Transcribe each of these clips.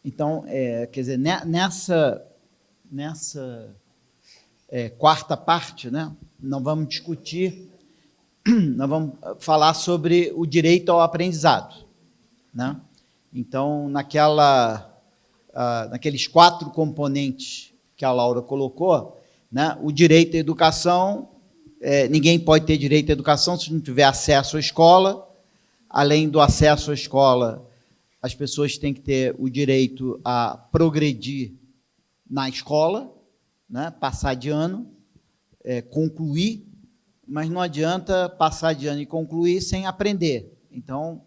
Então, quer dizer, nessa quarta parte, né, nós vamos discutir, nós vamos falar sobre o direito ao aprendizado, né? Então, naqueles 4 componentes que a Laura colocou, né, o direito à educação, ninguém pode ter direito à educação se não tiver acesso à escola. Além do acesso à escola, as pessoas têm que ter o direito a progredir na escola, né, passar de ano, concluir, mas não adianta passar de ano e concluir sem aprender. Então,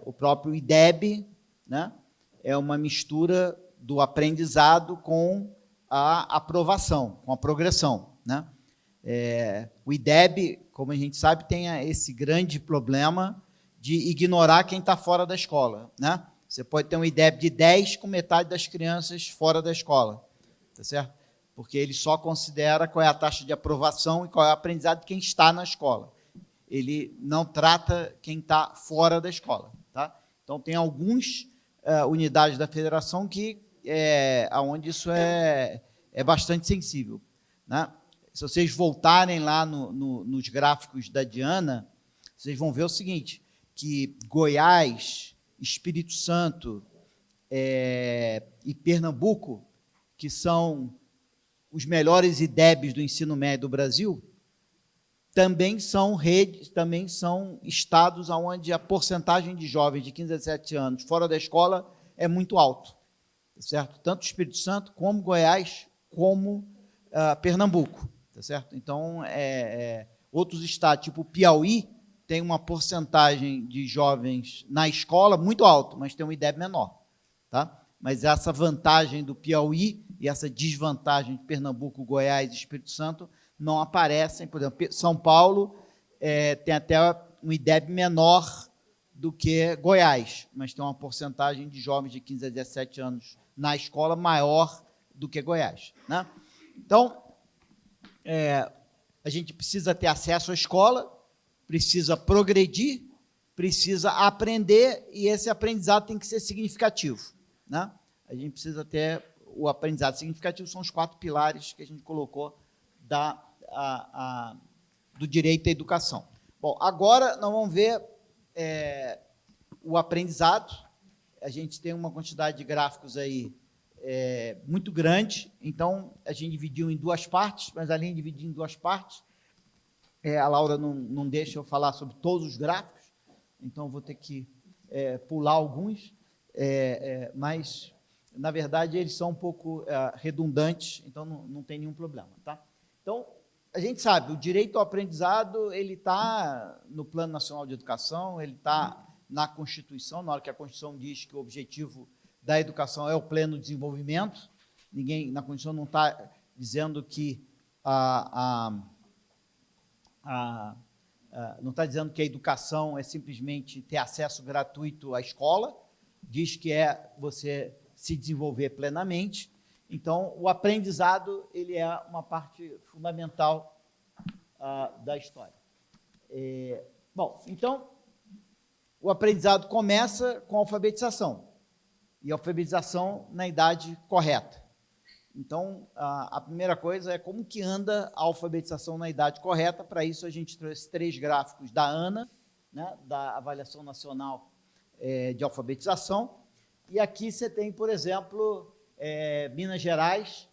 o próprio IDEB, né, é uma mistura do aprendizado com a aprovação, com a progressão, né? O IDEB, como a gente sabe, tem esse grande problema de ignorar quem está fora da escola, né? Você pode ter um IDEB de 10 com metade das crianças fora da escola, tá certo? Porque ele só considera qual é a taxa de aprovação e qual é o aprendizado de quem está na escola. Ele não trata quem está fora da escola, tá? Então, tem algumas unidades da federação onde isso é bastante sensível, né? Se vocês voltarem lá nos gráficos da Diana, vocês vão ver o seguinte, que Goiás, Espírito Santo e Pernambuco, que são os melhores IDEBs do ensino médio do Brasil, também são estados onde a porcentagem de jovens de 15 a 17 anos fora da escola é muito alto, certo? Tanto o Espírito Santo, como Goiás, como Pernambuco, tá certo? Então, outros estados, tipo Piauí, tem uma porcentagem de jovens na escola muito alta, mas tem um IDEB menor, tá? Mas essa vantagem do Piauí e essa desvantagem de Pernambuco, Goiás e Espírito Santo não aparecem. Por exemplo, São Paulo tem até um IDEB menor do que Goiás, mas tem uma porcentagem de jovens de 15 a 17 anos na escola maior do que Goiás, né? Então, a gente precisa ter acesso à escola, precisa progredir, precisa aprender, e esse aprendizado tem que ser significativo, né? A gente precisa ter o aprendizado significativo, são os 4 pilares que a gente colocou do direito à educação. Bom, agora nós vamos ver o aprendizado. A gente tem uma quantidade de gráficos aí muito grande, então a gente dividiu em 2 partes, mas além de dividir em 2 partes, a Laura não deixa eu falar sobre todos os gráficos, então vou ter que pular alguns, mas, na verdade, eles são um pouco redundantes, então não tem nenhum problema, tá? Então, a gente sabe, o direito ao aprendizado, ele está no Plano Nacional de Educação, ele está na Constituição, na hora que a Constituição diz que o objetivo da educação é o pleno desenvolvimento. Ninguém na Constituição não está dizendo que não está dizendo que a educação é simplesmente ter acesso gratuito à escola, diz que é você se desenvolver plenamente. Então, o aprendizado ele é uma parte fundamental da história. Bom, então, o aprendizado começa com a alfabetização, e a alfabetização na idade correta. Então, a primeira coisa é como que anda a alfabetização na idade correta. Para isso, a gente trouxe 3 gráficos da ANA, né, da Avaliação Nacional de Alfabetização, e aqui você tem, por exemplo, Minas Gerais,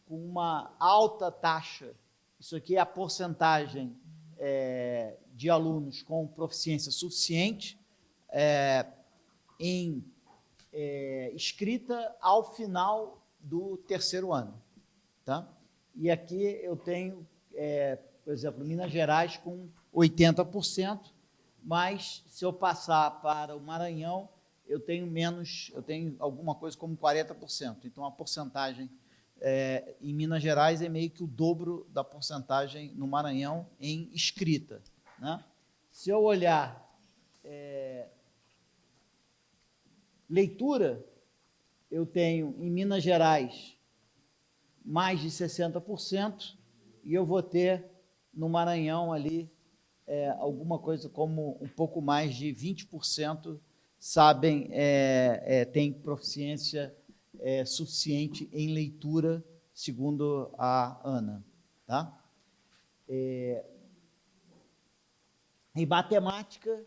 com uma alta taxa, isso aqui é a porcentagem de alunos com proficiência suficiente em escrita ao final do 3º ano, tá? E aqui eu tenho, por exemplo, Minas Gerais com 80%, mas se eu passar para o Maranhão, eu tenho alguma coisa como 40%. Então, a porcentagem em Minas Gerais é meio que o dobro da porcentagem no Maranhão em escrita, né? Se eu olhar leitura, eu tenho em Minas Gerais mais de 60%, e eu vou ter no Maranhão ali alguma coisa como um pouco mais de 20% sabem, têm proficiência suficiente em leitura, segundo a Ana. Tá? Em matemática,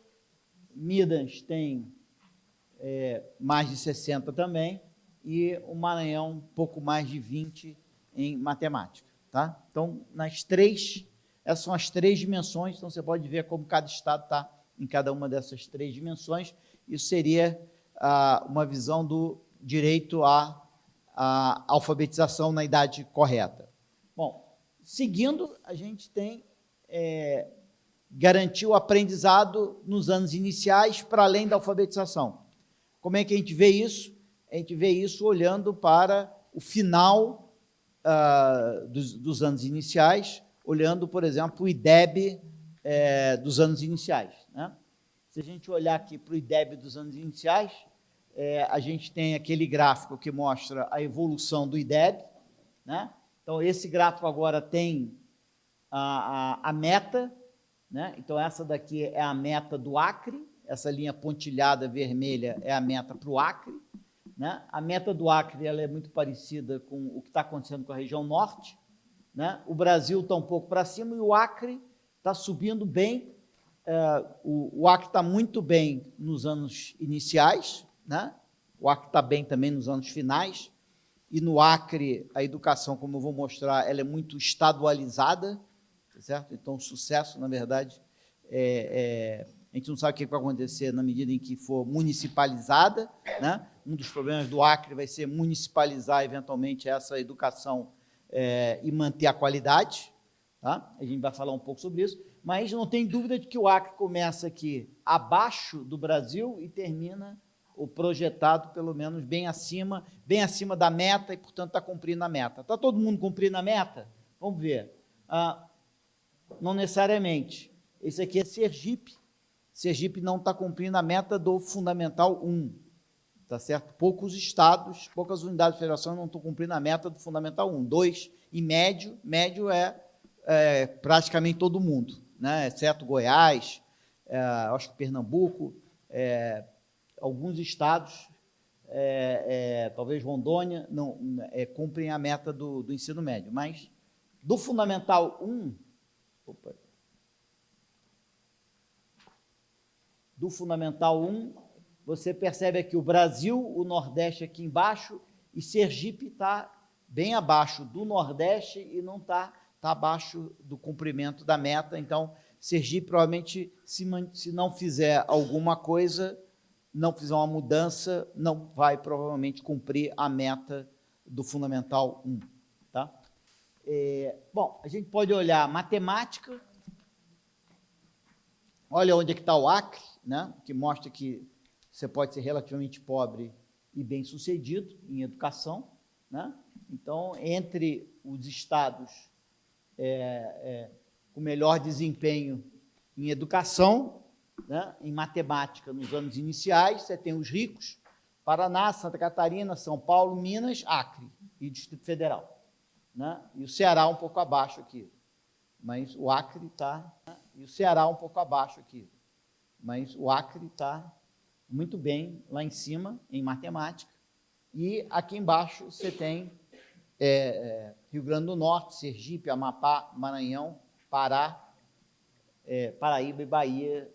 Minas tem mais de 60 também, e o Maranhão um pouco mais de 20 em matemática. Tá? Então, essas são as 3 dimensões, então você pode ver como cada estado está em cada uma dessas 3 dimensões. Isso seria uma visão do direito à alfabetização na idade correta. Bom, seguindo, a gente tem garantir o aprendizado nos anos iniciais para além da alfabetização. Como é que a gente vê isso? A gente vê isso olhando para o final dos anos iniciais, olhando, por exemplo, o IDEB dos anos iniciais. Né? Se a gente olhar aqui para o IDEB dos anos iniciais, a gente tem aquele gráfico que mostra a evolução do IDEB. Né? Então, esse gráfico agora tem a meta, né? Então, essa daqui é a meta do Acre, essa linha pontilhada vermelha é a meta para o Acre. Né? A meta do Acre ela é muito parecida com o que está acontecendo com a região norte. Né? O Brasil está um pouco para cima e o Acre está subindo bem. O Acre está muito bem nos anos iniciais, né? O Acre está bem também nos anos finais, e no Acre a educação, como eu vou mostrar, ela é muito estadualizada, certo? Então o sucesso, na verdade, a gente não sabe o que vai acontecer na medida em que for municipalizada, né? Um dos problemas do Acre vai ser municipalizar eventualmente essa educação e manter a qualidade, tá? A gente vai falar um pouco sobre isso, mas não tem dúvida de que o Acre começa aqui abaixo do Brasil e termina o projetado pelo menos bem acima da meta e, portanto, está cumprindo a meta. Está todo mundo cumprindo a meta? Vamos ver. Não necessariamente. Esse aqui é Sergipe. Sergipe não está cumprindo a meta do Fundamental 1. Tá certo? Poucos estados, poucas unidades de federação não estão cumprindo a meta do Fundamental 1. 2, e médio é praticamente todo mundo, né? Exceto Goiás, acho que Pernambuco, alguns estados, talvez Rondônia, não cumprem a meta do ensino médio, mas do Fundamental 1, do Fundamental 1, você percebe aqui o Brasil, o Nordeste aqui embaixo, e Sergipe está bem abaixo do Nordeste e não está abaixo do cumprimento da meta. Então, Sergipe provavelmente, se não fizer alguma coisa, não fizer uma mudança, não vai provavelmente cumprir a meta do Fundamental 1. Tá? Bom, a gente pode olhar matemática. Olha onde é que está o Acre, né? Que mostra que você pode ser relativamente pobre e bem-sucedido em educação. Né? Então, entre os estados com melhor desempenho em educação, né? Em matemática, nos anos iniciais, você tem os ricos, Paraná, Santa Catarina, São Paulo, Minas, Acre e Distrito Federal. Né? E o Ceará um pouco abaixo aqui. Mas o Acre está... E o Ceará um pouco abaixo aqui. Mas o Acre está muito bem lá em cima, em matemática. E aqui embaixo você tem Rio Grande do Norte, Sergipe, Amapá, Maranhão, Pará, Paraíba e Bahia,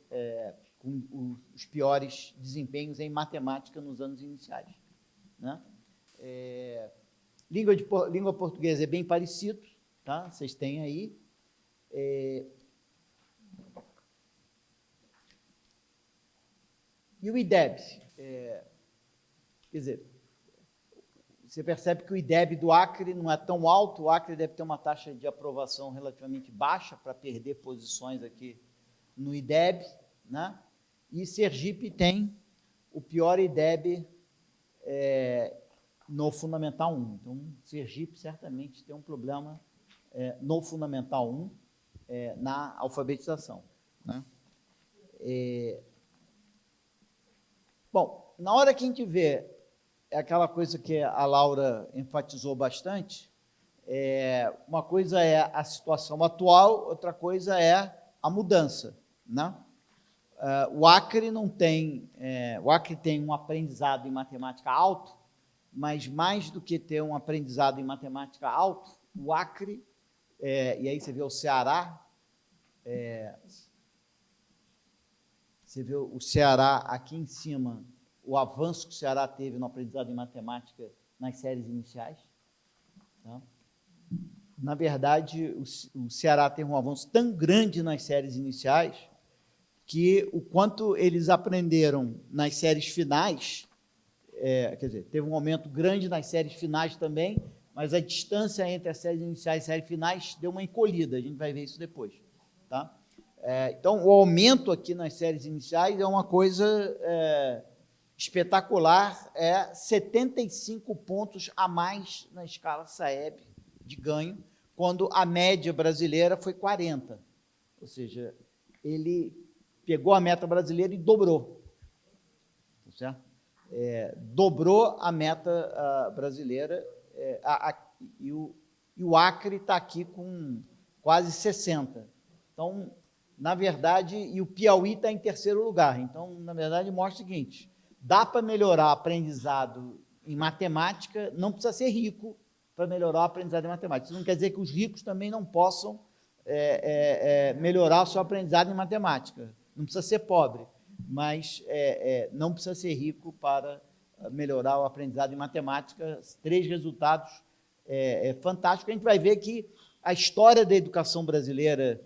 com os piores desempenhos em matemática nos anos iniciais. Né? Língua portuguesa é bem parecido, tá? Vocês têm aí. E o IDEB? Quer dizer, você percebe que o IDEB do Acre não é tão alto, o Acre deve ter uma taxa de aprovação relativamente baixa para perder posições aqui no IDEB, né? E Sergipe tem o pior IDEB no Fundamental 1. Então, Sergipe certamente tem um problema no Fundamental 1, na alfabetização. Né? Bom, na hora que a gente vê aquela coisa que a Laura enfatizou bastante, uma coisa é a situação atual, outra coisa é a mudança. Né? O Acre não tem, o Acre tem um aprendizado em matemática alto, mas mais do que ter um aprendizado em matemática alto, o Acre, e aí você vê o Ceará, você vê o Ceará aqui em cima, o avanço que o Ceará teve no aprendizado em matemática nas séries iniciais. Tá? Na verdade, o Ceará tem um avanço tão grande nas séries iniciais que o quanto eles aprenderam nas séries finais, quer dizer, teve um aumento grande nas séries finais também, mas a distância entre as séries iniciais e as séries finais deu uma encolhida, a gente vai ver isso depois. Tá? Então, o aumento aqui nas séries iniciais é uma coisa espetacular, 75 pontos a mais na escala SAEB de ganho, quando a média brasileira foi 40. Ou seja, ele pegou a meta brasileira e dobrou. Tá certo? Dobrou a meta brasileira, e o Acre está aqui com quase 60. Então, na verdade, e o Piauí está em terceiro lugar. Então, na verdade, mostra o seguinte: dá para melhorar o aprendizado em matemática, não precisa ser rico para melhorar o aprendizado em matemática. Isso não quer dizer que os ricos também não possam melhorar o seu aprendizado em matemática. Não precisa ser pobre, mas não precisa ser rico para melhorar o aprendizado em matemática. 3 resultados fantásticos. A gente vai ver que a história da educação brasileira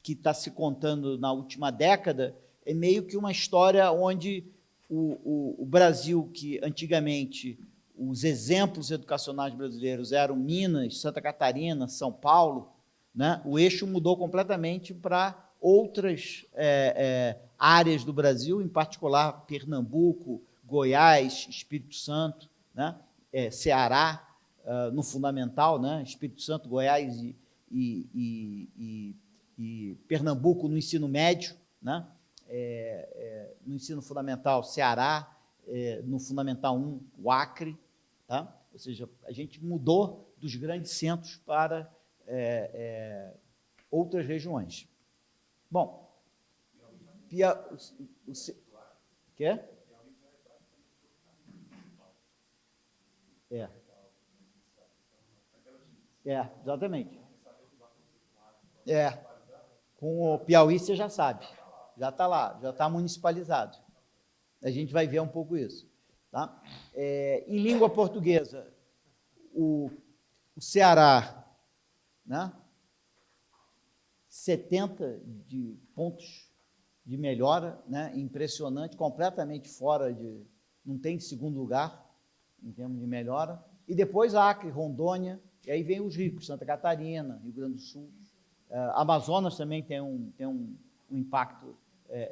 que está se contando na última década é meio que uma história onde o Brasil, que antigamente os exemplos educacionais brasileiros eram Minas, Santa Catarina, São Paulo, né? O eixo mudou completamente para outras áreas do Brasil, em particular Pernambuco, Goiás, Espírito Santo, né? Ceará, no fundamental, né? Espírito Santo, Goiás e Pernambuco no ensino médio, né? No ensino fundamental, Ceará, no Fundamental 1, o Acre. Tá? Ou seja, a gente mudou dos grandes centros para outras regiões. Bom, quê? Exatamente. Com o Piauí você já sabe, já está lá, já está municipalizado. A gente vai ver um pouco isso. Tá? Em língua portuguesa, o Ceará, né? 70 de pontos de melhora, né? Impressionante, completamente fora de... não tem segundo lugar em termos de melhora. E depois Acre, Rondônia, e aí vem os ricos, Santa Catarina, Rio Grande do Sul. Amazonas também tem um impacto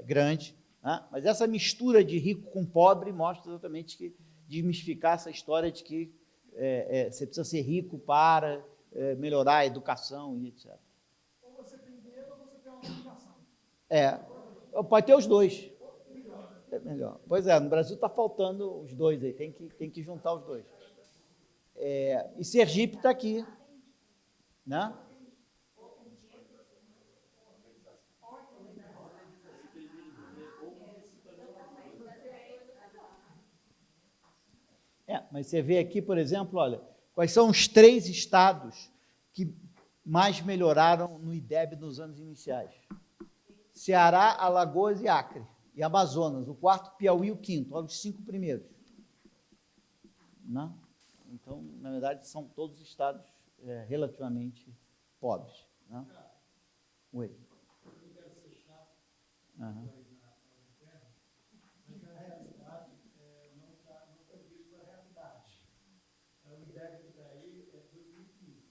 grande, né? Mas essa mistura de rico com pobre mostra exatamente que desmistificar essa história de que você precisa ser rico para melhorar a educação e etc. Ou você tem dinheiro ou você tem uma educação. Pode ter os dois. É melhor. Pois no Brasil está faltando os dois aí, tem que juntar os dois. E Sergipe está aqui, né? Mas você vê aqui, por exemplo, olha, quais são os 3 estados que mais melhoraram no IDEB nos anos iniciais? Ceará, Alagoas e Acre. E Amazonas, o 4º, Piauí, o 5º. Olha os 5 primeiros. Não? Então, na verdade, são todos estados relativamente pobres. Não? Oi. Eu quero ser chato, Uhum. mas na realidade não condiz com a realidade. O IDEB que está aí é 2015,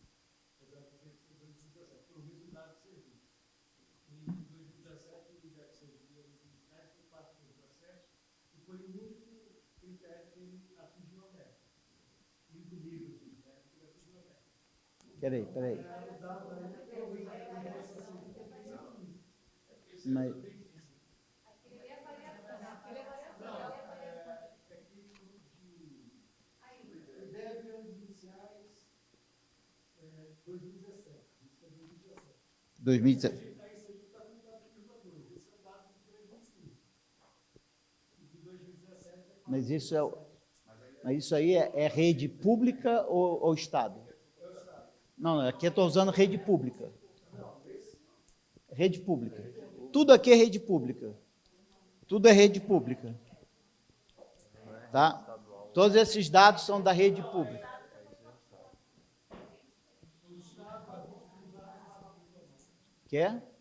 apesar de ser 2017, foi o resultado que serviu. Em 2017, o IDEB serviu nos iniciais, foi 4,17, e foi o único critério que ele atingiu a meta. O único nível do IDEB que ele atingiu a meta. Peraí. O dado aí é o IDEB serviu em 2015. Mas... O IDEB anos iniciais 2017. Isso é 2017. 2017. Esse aí está com 4,2. Esse é o dado de 2015. Mas isso aí é rede pública ou Estado? Não, aqui eu estou usando rede pública. Rede pública. Tudo aqui é rede pública. Tudo é rede pública. Tá? Todos esses dados são da rede pública. Quer?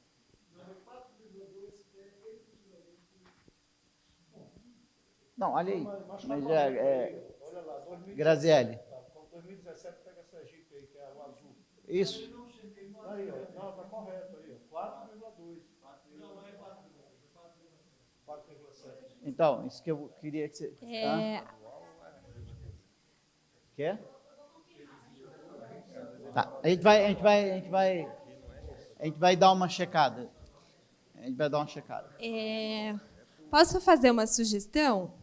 Não, olha aí. Mas olha lá, 2017. Grazielli. 2017 pega essa Jeep aí, que é o azul. Isso. Aí, ó. Não, tá correto aí, ó. 4,2. Não, é 4,7. Então, isso que eu queria que você... Quer? Tá. A gente vai dar uma checada. A gente vai dar uma checada. Posso fazer uma sugestão?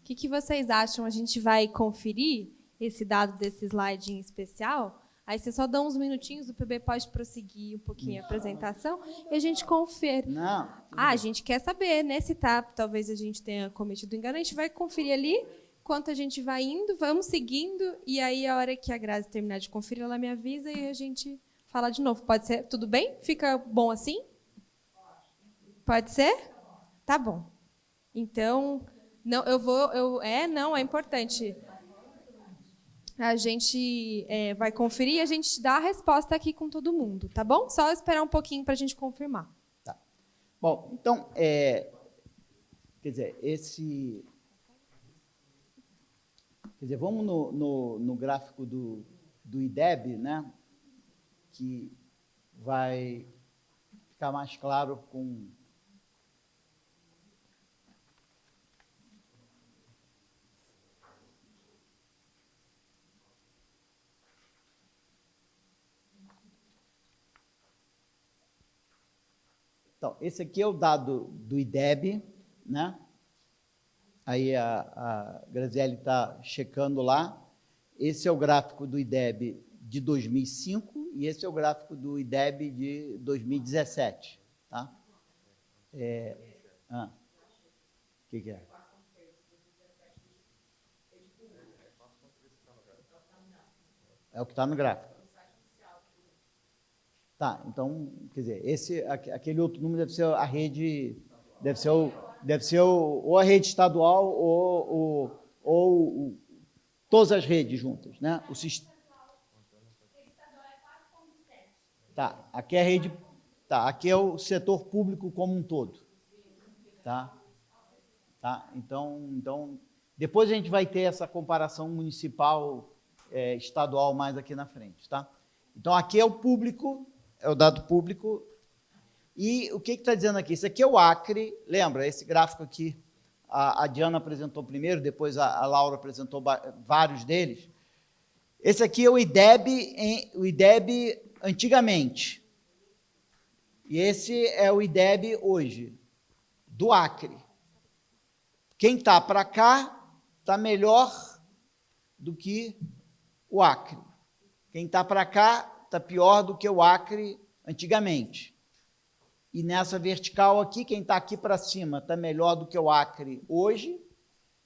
O que vocês acham? A gente vai conferir esse dado desse slide em especial? Aí você só dá uns minutinhos, o PB pode prosseguir um pouquinho a apresentação e a gente confere. Não. A gente quer saber, né? Se talvez a gente tenha cometido engano, a gente vai conferir ali. Enquanto a gente vai indo, vamos seguindo, e aí a hora que a Grazi terminar de conferir, ela me avisa e a gente fala de novo. Pode ser? Tudo bem? Fica bom assim? Pode ser? Tá bom. Então, não, não, é importante. A gente vai conferir e a gente dá a resposta aqui com todo mundo, tá bom? Só esperar um pouquinho para a gente confirmar. Tá. Bom, então, quer dizer, vamos no gráfico do IDEB, né, que vai ficar mais claro com... Então, esse aqui é o dado do IDEB, né? Aí a Grazielli está checando lá. Esse é o gráfico do IDEB de 2005 e esse é o gráfico do IDEB de 2017. Tá? O que é? É o que está no gráfico. Tá, então, quer dizer, aquele outro número deve ser a rede, deve ser ou a rede estadual ou todas as redes juntas, né? O sistema. Tá, aqui é a rede, tá, aqui é o setor público como um todo, tá? Tá, então depois a gente vai ter essa comparação municipal, estadual mais aqui na frente, tá? Então aqui é o público. É o dado público. E o que está dizendo aqui? Isso aqui é o Acre. Lembra, esse gráfico aqui, a Diana apresentou primeiro, depois a Laura apresentou vários deles. Esse aqui é o IDEB antigamente. E esse é o IDEB hoje, do Acre. Quem está para cá está melhor do que o Acre. Quem está para cá está pior do que o Acre antigamente. E nessa vertical aqui, quem está aqui para cima está melhor do que o Acre hoje,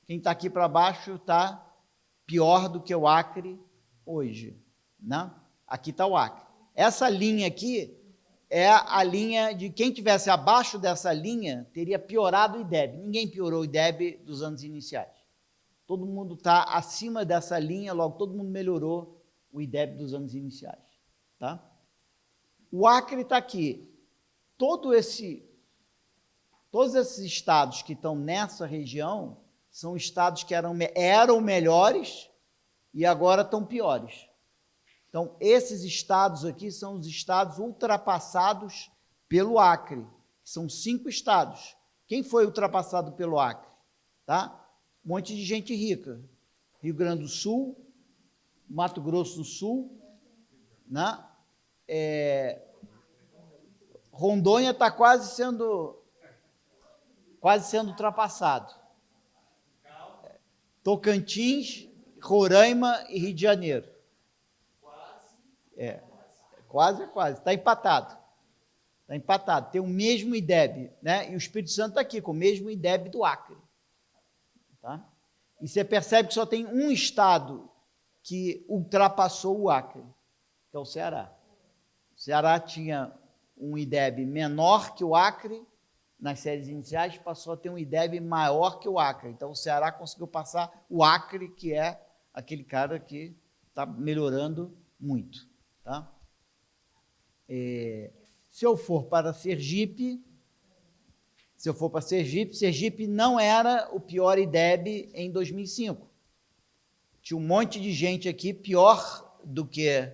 quem está aqui para baixo está pior do que o Acre hoje. Né? Aqui está o Acre. Essa linha aqui é a linha de quem tivesse abaixo dessa linha teria piorado o IDEB. Ninguém piorou o IDEB dos anos iniciais. Todo mundo está acima dessa linha, logo todo mundo melhorou o IDEB dos anos iniciais. Tá? O Acre está aqui. Todos esses estados que estão nessa região são estados que eram melhores e agora estão piores. Então, esses estados aqui são os estados ultrapassados pelo Acre. São 5 estados. Quem foi ultrapassado pelo Acre? Tá? Um monte de gente rica. Rio Grande do Sul, Mato Grosso do Sul, né? Rondônia está quase sendo ultrapassado. Tocantins, Roraima e Rio de Janeiro. Quase. Está empatado. Está empatado. Tem o mesmo IDEB, né? E o Espírito Santo está aqui, com o mesmo IDEB do Acre. Tá? E você percebe que só tem um estado que ultrapassou o Acre, que é o Ceará. O Ceará tinha um IDEB menor que o Acre, nas séries iniciais, passou a ter um IDEB maior que o Acre. Então, o Ceará conseguiu passar o Acre, que é aquele cara que está melhorando muito. Tá? Se eu for para Sergipe, Sergipe não era o pior IDEB em 2005. Tinha um monte de gente aqui pior do que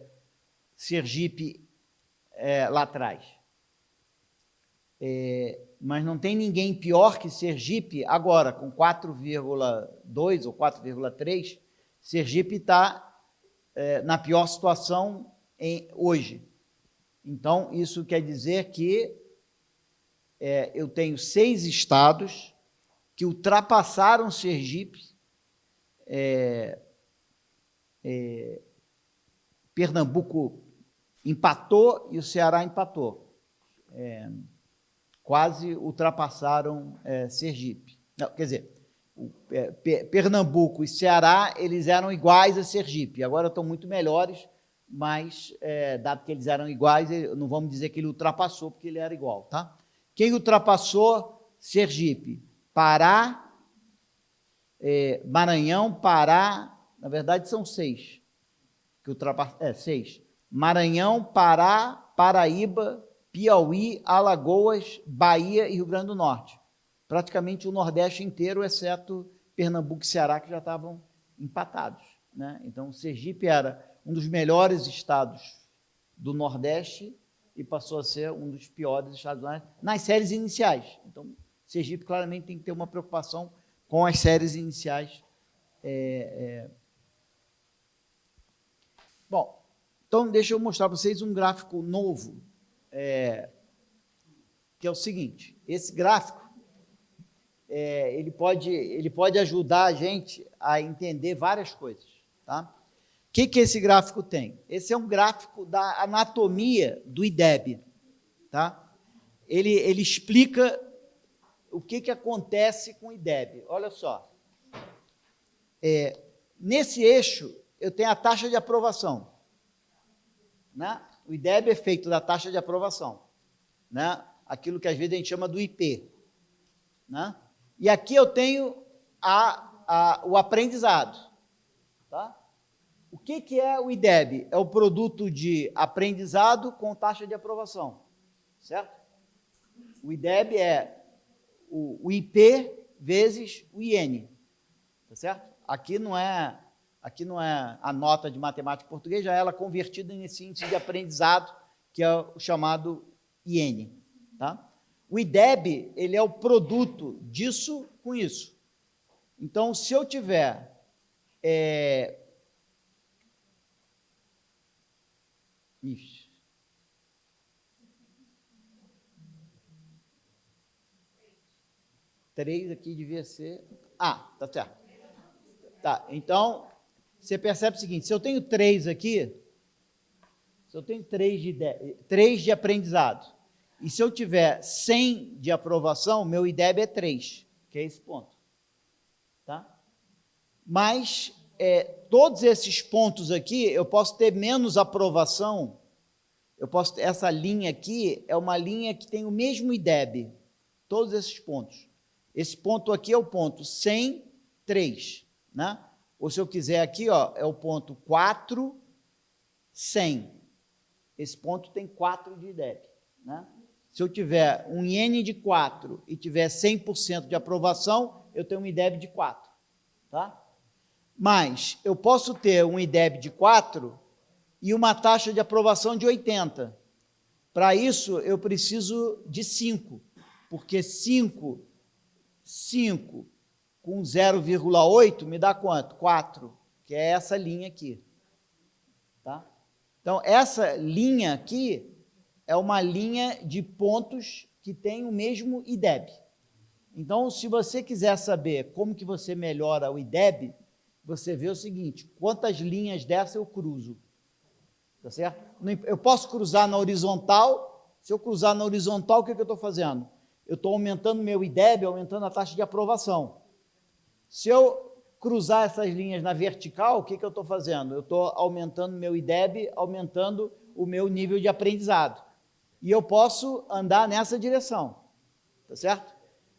Sergipe lá atrás. Mas não tem ninguém pior que Sergipe agora, com 4,2 ou 4,3. Sergipe está na pior situação hoje. Então, isso quer dizer que eu tenho 6 estados que ultrapassaram Sergipe. Pernambuco empatou e o Ceará empatou. Quase ultrapassaram Sergipe. Não, quer dizer, Pernambuco e Ceará, eles eram iguais a Sergipe. Agora estão muito melhores, mas, dado que eles eram iguais, não vamos dizer que ele ultrapassou, porque ele era igual, tá? Quem ultrapassou Sergipe? Pará, Maranhão, Pará, na verdade são 6. Que ultrapassaram, 6. Maranhão, Pará, Paraíba, Piauí, Alagoas, Bahia e Rio Grande do Norte. Praticamente o Nordeste inteiro, exceto Pernambuco e Ceará, que já estavam empatados, né? Então, Sergipe era um dos melhores estados do Nordeste e passou a ser um dos piores estados lá nas séries iniciais. Então, Sergipe claramente tem que ter uma preocupação com as séries iniciais. Bom, então deixa eu mostrar para vocês um gráfico novo, que é o seguinte: esse gráfico ele pode ajudar a gente a entender várias coisas, tá? O que esse gráfico tem? Esse é um gráfico da anatomia do IDEB, tá? Ele explica o que acontece com o IDEB. Olha só, nesse eixo eu tenho a taxa de aprovação, né? O IDEB é feito da taxa de aprovação, né? Aquilo que às vezes a gente chama do IP, né? E aqui eu tenho o aprendizado, tá? O que é o IDEB? É o produto de aprendizado com taxa de aprovação, certo? O IDEB é o IP vezes o IN, tá certo? Aqui não é a nota de matemática e português, já é ela convertida nesse índice de aprendizado, que é o chamado IN, tá? O IDEB, ele é o produto disso com isso. Então, se eu tiver Ixi. Três aqui devia ser... tá certo. Tá, então, você percebe o seguinte: se eu tenho 3 aqui, se eu tenho 3 de aprendizado, e se eu tiver 100 de aprovação, meu IDEB é 3, que é esse ponto. Tá? Mas todos esses pontos aqui, eu posso ter menos aprovação, essa linha aqui é uma linha que tem o mesmo IDEB, todos esses pontos. Esse ponto aqui é o ponto 100, 3, né? Ou se eu quiser aqui, ó, é o ponto 4, 100. Esse ponto tem 4 de IDEB, né? Se eu tiver um IN de 4 e tiver 100% de aprovação, eu tenho um IDEB de 4, tá? Mas eu posso ter um IDEB de 4 e uma taxa de aprovação de 80. Para isso, eu preciso de 5, porque 5 com 0,8 me dá quanto? 4, que é essa linha aqui. Tá? Então, essa linha aqui é uma linha de pontos que tem o mesmo IDEB. Então, se você quiser saber como que você melhora o IDEB, você vê o seguinte: quantas linhas dessa eu cruzo. Tá certo? Eu posso cruzar na horizontal. Se eu cruzar na horizontal, o que eu estou fazendo? Eu estou aumentando meu IDEB, aumentando a taxa de aprovação. Se eu cruzar essas linhas na vertical, o que eu estou fazendo? Eu estou aumentando meu IDEB, aumentando o meu nível de aprendizado. E eu posso andar nessa direção, tá certo?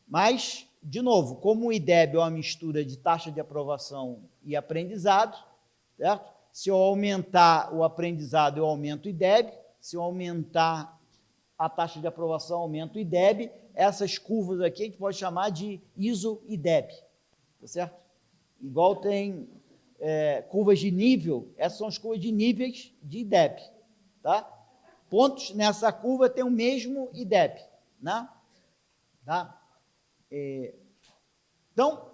Mas, de novo, como o IDEB é uma mistura de taxa de aprovação e aprendizado, certo? Se eu aumentar o aprendizado, eu aumento o IDEB. Se eu aumentar a taxa de aprovação, aumento o IDEB. Essas curvas aqui a gente pode chamar de ISO-IDEB, tá certo? Igual tem curvas de nível, essas são as curvas de níveis de IDEB, tá? Pontos nessa curva têm o mesmo IDEB, né? Tá? Então,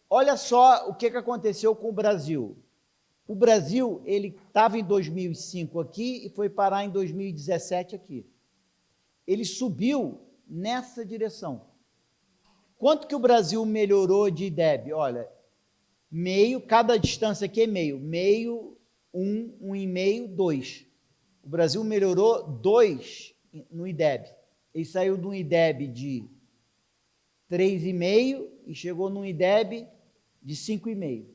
olha só o que aconteceu com o Brasil. O Brasil, ele estava em 2005 aqui e foi parar em 2017 aqui. Ele subiu nessa direção. Quanto que o Brasil melhorou de IDEB? Olha, meio, cada distância aqui é meio. Meio, 1,5, 2. O Brasil melhorou 2 no IDEB. Ele saiu de um IDEB de 3,5 e chegou num IDEB de 5,5.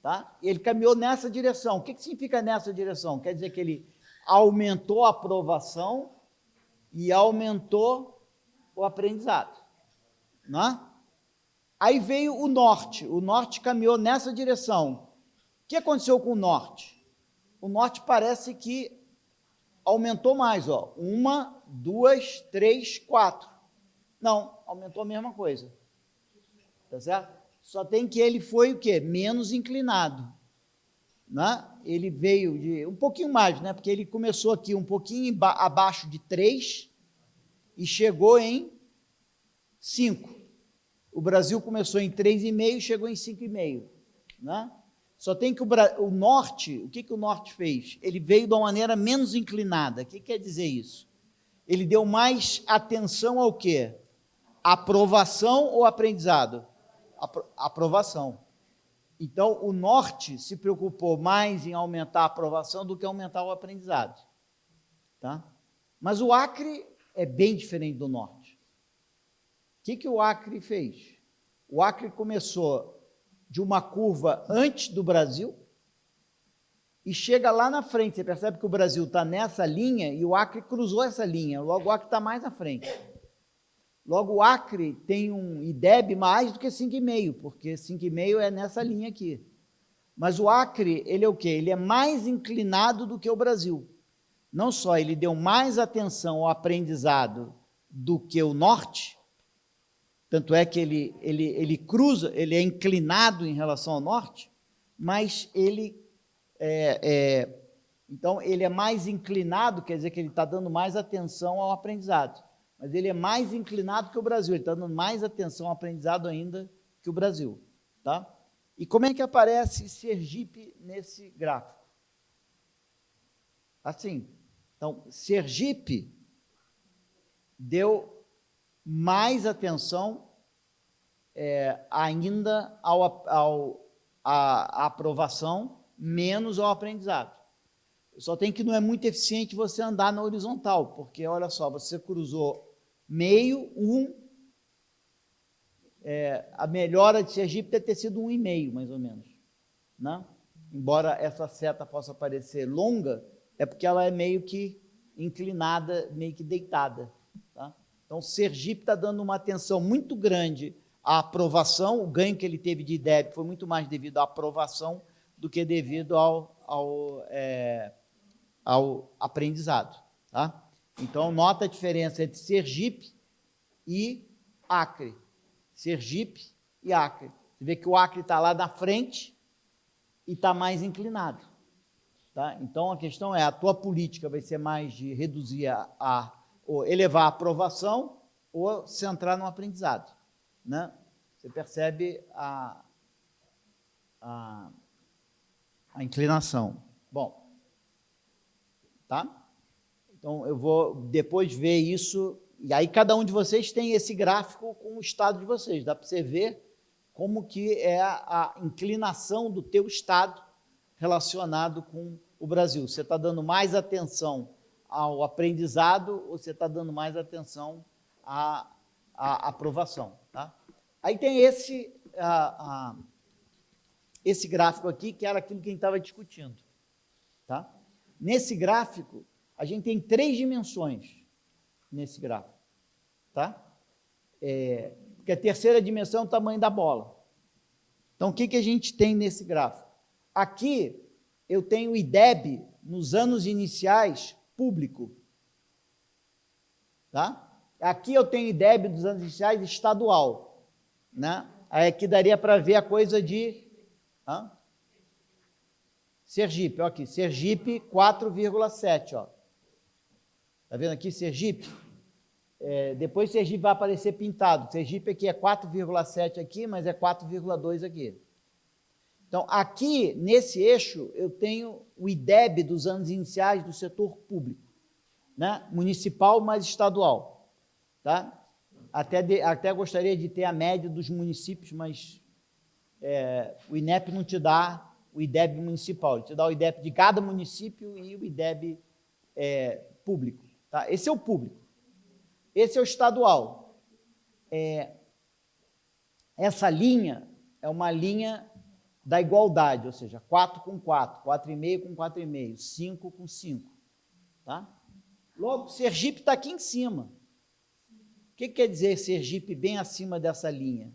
Tá? Ele caminhou nessa direção. O que significa nessa direção? Quer dizer que ele aumentou a aprovação e aumentou o aprendizado. Né? Aí veio o norte caminhou nessa direção. O que aconteceu com o norte? O norte parece que aumentou mais, ó. 1, 2, 3, 4. Não, aumentou a mesma coisa. Tá certo? Só tem que ele foi o quê? Menos inclinado. Né? Ele veio de um pouquinho mais, né? Porque ele começou aqui um pouquinho abaixo de 3 e chegou em 5. O Brasil começou em 3,5 e chegou em 5,5. Né? Só tem que o norte, o que o norte fez? Ele veio de uma maneira menos inclinada. O que quer dizer isso? Ele deu mais atenção ao quê? Aprovação ou aprendizado? Aprovação. Então, o norte se preocupou mais em aumentar a aprovação do que aumentar o aprendizado. Tá? Mas o Acre é bem diferente do norte. O que o Acre fez? O Acre começou de uma curva antes do Brasil e chega lá na frente. Você percebe que o Brasil está nessa linha e o Acre cruzou essa linha. Logo, o Acre está mais à frente. Logo, o Acre tem um IDEB mais do que 5,5, porque 5,5 é nessa linha aqui. Mas o Acre, ele é o quê? Ele é mais inclinado do que o Brasil. Não só ele deu mais atenção ao aprendizado do que o norte, tanto é que ele cruza, ele é inclinado em relação ao norte, mas ele então ele é mais inclinado, quer dizer que ele está dando mais atenção ao aprendizado. Mas ele é mais inclinado que o Brasil, ele está dando mais atenção ao aprendizado ainda que o Brasil. Tá? E como é que aparece Sergipe nesse gráfico? Assim, então, Sergipe deu mais atenção ainda à aprovação, menos ao aprendizado. Só tem que não é muito eficiente você andar na horizontal, porque, olha só, você cruzou meio, 1, a melhora de Sergipe deve ter sido 1,5, mais ou menos. Né? Embora essa seta possa parecer longa, é porque ela é meio que inclinada, meio que deitada. Tá? Então, Sergipe está dando uma atenção muito grande à aprovação, o ganho que ele teve de IDEB foi muito mais devido à aprovação do que devido ao aprendizado. Tá? Então, nota a diferença entre Sergipe e Acre. Sergipe e Acre. Você vê que o Acre está lá na frente e está mais inclinado. Tá? Então, a questão é, a tua política vai ser mais de reduzir ou elevar a aprovação ou centrar no aprendizado. Né? Você percebe a inclinação. Bom, tá? Então, eu vou depois ver isso, e aí cada um de vocês tem esse gráfico com o estado de vocês, dá para você ver como que é a inclinação do teu estado relacionado com o Brasil. Você está dando mais atenção ao aprendizado ou você está dando mais atenção à aprovação, tá? Aí tem esse gráfico aqui, que era aquilo que a gente estava discutindo. Tá? Nesse gráfico, a gente tem 3 dimensões nesse gráfico. Tá? Porque a terceira dimensão é o tamanho da bola. Então, o que a gente tem nesse gráfico? Aqui, eu tenho o IDEB, nos anos iniciais, público. Tá? Aqui eu tenho IDEB dos anos iniciais estadual. Né? Aí aqui daria para ver a coisa de... Sergipe, ó, aqui, Sergipe 4,7, ó. Tá vendo aqui, Sergipe? Depois Sergipe vai aparecer pintado. Sergipe aqui é 4,7 aqui, mas é 4,2 aqui. Então, aqui, nesse eixo, eu tenho o IDEB dos anos iniciais do setor público, né? Municipal mais estadual. Tá? Até gostaria de ter a média dos municípios, mas o INEP não te dá o IDEB municipal, ele te dá o IDEB de cada município e o IDEB público. Tá? Esse é o público. Esse é o estadual. Essa linha é uma linha da igualdade, ou seja, 4 com 4, 4,5 com 4,5, 5 com 5. Tá? Logo, Sergipe está aqui em cima. O que quer dizer Sergipe bem acima dessa linha?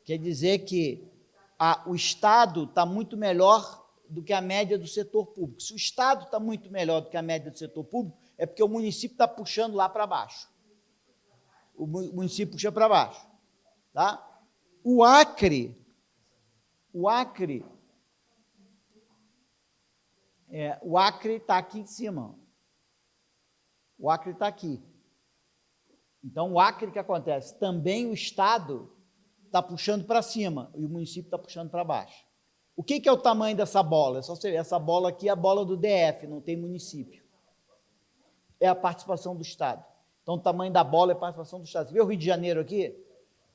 Quer dizer que o Estado está muito melhor do que a média do setor público. Se o Estado está muito melhor do que a média do setor público, é porque o município está puxando lá para baixo. O município puxa para baixo. Tá? O Acre está aqui em cima. O Acre está aqui. Então, o Acre, o que acontece? Também o Estado está puxando para cima e o município está puxando para baixo. O que é o tamanho dessa bola? É só você ver, essa bola aqui é a bola do DF, não tem município. É a participação do Estado. Então, o tamanho da bola é a participação do Estado. Você vê o Rio de Janeiro aqui?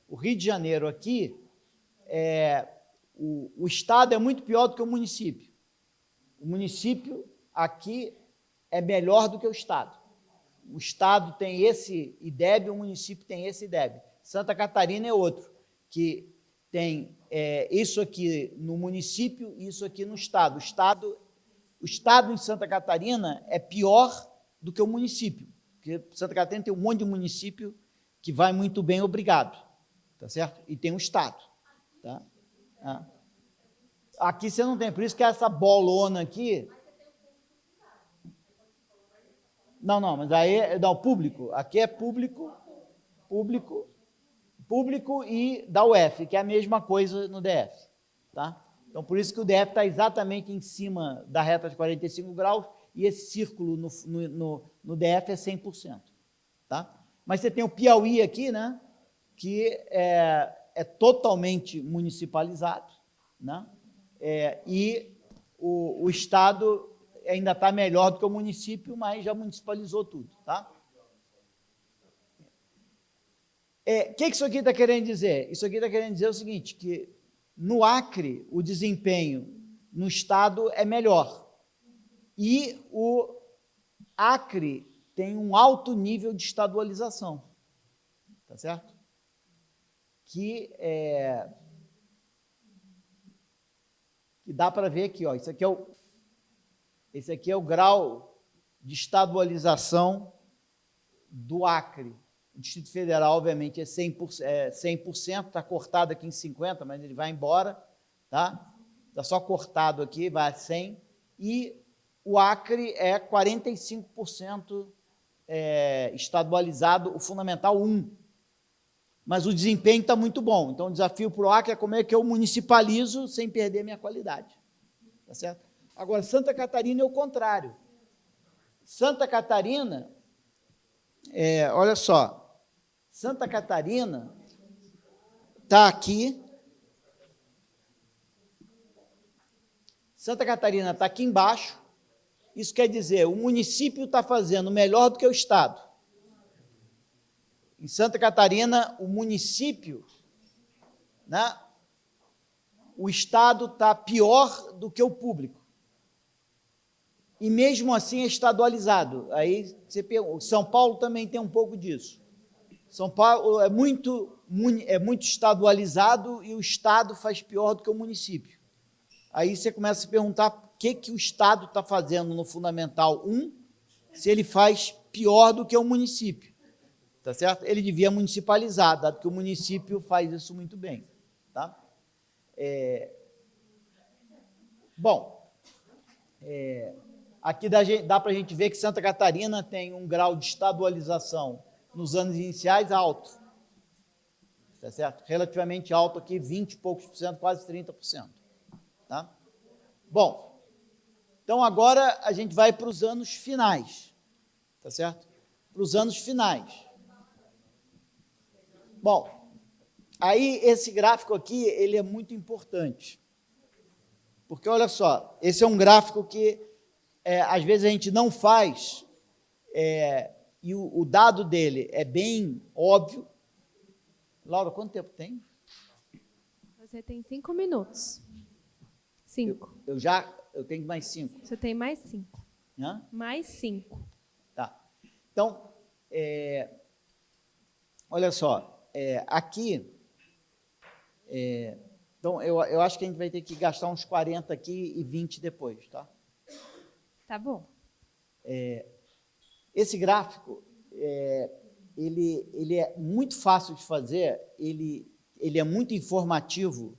O Rio de Janeiro aqui, o Estado é muito pior do que o município. O município aqui é melhor do que o Estado. O Estado tem esse IDEB, o município tem esse IDEB. Santa Catarina é outro, que tem isso aqui no município e isso aqui no Estado. O Estado em Santa Catarina é pior do que o município, porque Santa Catarina tem um monte de município que vai muito bem, obrigado, tá certo? E tem o Estado. Tá? Aqui você não tem, por isso que essa bolona aqui... Não, mas aí não, público. Aqui é público e da UF, que é a mesma coisa no DF. Tá? Então, por isso que o DF está exatamente em cima da reta de 45 graus e esse círculo no DF é 100%. Tá? Mas você tem o Piauí aqui, né, que é totalmente municipalizado, né, e o Estado ainda está melhor do que o município, mas já municipalizou tudo. Tá? Que isso aqui está querendo dizer? Isso aqui está querendo dizer o seguinte, que no Acre o desempenho no Estado é melhor. E o Acre tem um alto nível de estadualização. Tá certo? Que dá para ver aqui, ó, esse aqui é o grau de estadualização do Acre. O Distrito Federal, obviamente, é 100%, está cortado aqui em 50%, mas ele vai embora, tá? Está só cortado aqui, vai a 100%, e o Acre é 45% estadualizado, o Fundamental 1. Mas o desempenho está muito bom. Então, o desafio para o Acre é como é que eu municipalizo sem perder minha qualidade. Tá certo? Agora, Santa Catarina é o contrário. Santa Catarina, olha só, Santa Catarina está aqui. Santa Catarina está aqui embaixo. Isso quer dizer, o município está fazendo melhor do que o Estado. Em Santa Catarina, o município, né, o Estado está pior do que o público. E mesmo assim é estadualizado. Aí você pergunta, São Paulo também tem um pouco disso. São Paulo é muito estadualizado e o Estado faz pior do que o município. Aí você começa a se perguntar o que o Estado está fazendo no Fundamental 1, se ele faz pior do que o município. Tá certo? Ele devia municipalizar, dado que o município faz isso muito bem. Tá? Aqui dá para a gente ver que Santa Catarina tem um grau de estadualização nos anos iniciais alto. Tá certo? Relativamente alto aqui, 20 e poucos por cento, quase 30%. Tá? Bom, então agora a gente vai para os anos finais. Tá certo? Para os anos finais. Bom, aí esse gráfico aqui, ele é muito importante. Porque, olha só, esse é um gráfico que, às vezes, a gente não faz, e o dado dele é bem óbvio. Laura, quanto tempo tem? Você tem 5 minutos. 5. Eu tenho mais 5. Você tem mais 5. Hã? Mais 5. Tá. Então, olha só, aqui, então eu acho que a gente vai ter que gastar uns 40 aqui e 20 depois, tá? Tá bom. Esse gráfico, ele é muito fácil de fazer, ele é muito informativo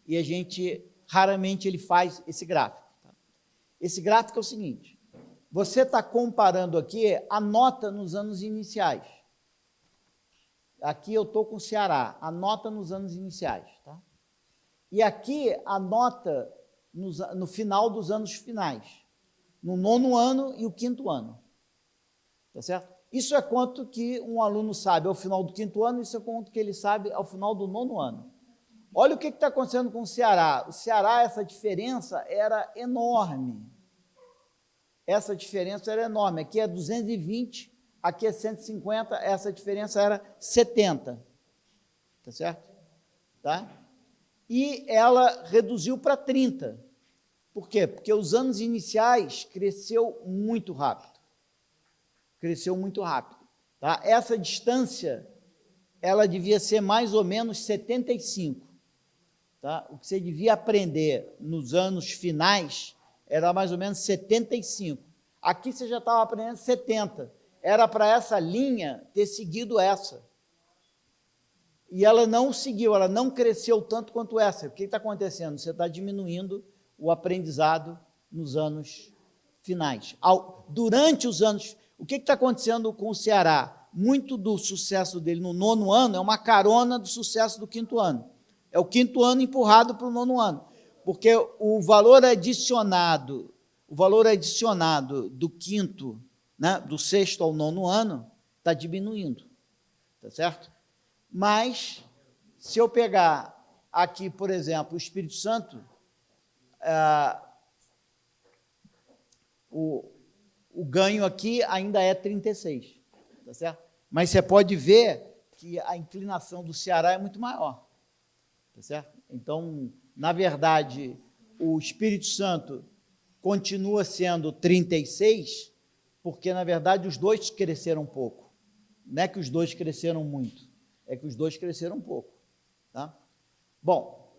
e a gente, raramente, ele faz esse gráfico. Tá? Esse gráfico é o seguinte, você está comparando aqui a nota nos anos iniciais. Aqui eu estou com o Ceará, a nota nos anos iniciais. Tá? E aqui a nota no final dos anos finais, no 9º ano e o 5º ano. Tá certo? Isso é quanto que um aluno sabe ao final do 5º ano, isso é quanto que ele sabe ao final do 9º ano. Olha o que está acontecendo com o Ceará. O Ceará, essa diferença era enorme. Essa diferença era enorme. Aqui é 220, aqui é 150, essa diferença era 70. Tá certo? Tá? E ela reduziu para 30. Por quê? Porque os anos iniciais cresceu muito rápido. Cresceu muito rápido. Tá? Essa distância, ela devia ser mais ou menos 75. Tá? O que você devia aprender nos anos finais era mais ou menos 75. Aqui você já estava aprendendo 70. Era para essa linha ter seguido essa. E ela não seguiu, ela não cresceu tanto quanto essa. O que está acontecendo? Você está diminuindo o aprendizado nos anos finais. Durante os anos... O que está acontecendo com o Ceará? Muito do sucesso dele no 9º ano é uma carona do sucesso do 5º ano. É o 5º ano empurrado para o 9º ano. Porque o valor adicionado do 5º, né, do 6º ao 9º ano, está diminuindo. Tá certo? Mas, se eu pegar aqui, por exemplo, o Espírito Santo, o ganho aqui ainda é 36, tá certo? Mas você pode ver que a inclinação do Ceará é muito maior, tá certo? Então, na verdade, o Espírito Santo continua sendo 36, porque, na verdade, os dois cresceram um pouco. Não é que os dois cresceram muito, é que os dois cresceram um pouco. Tá? Bom,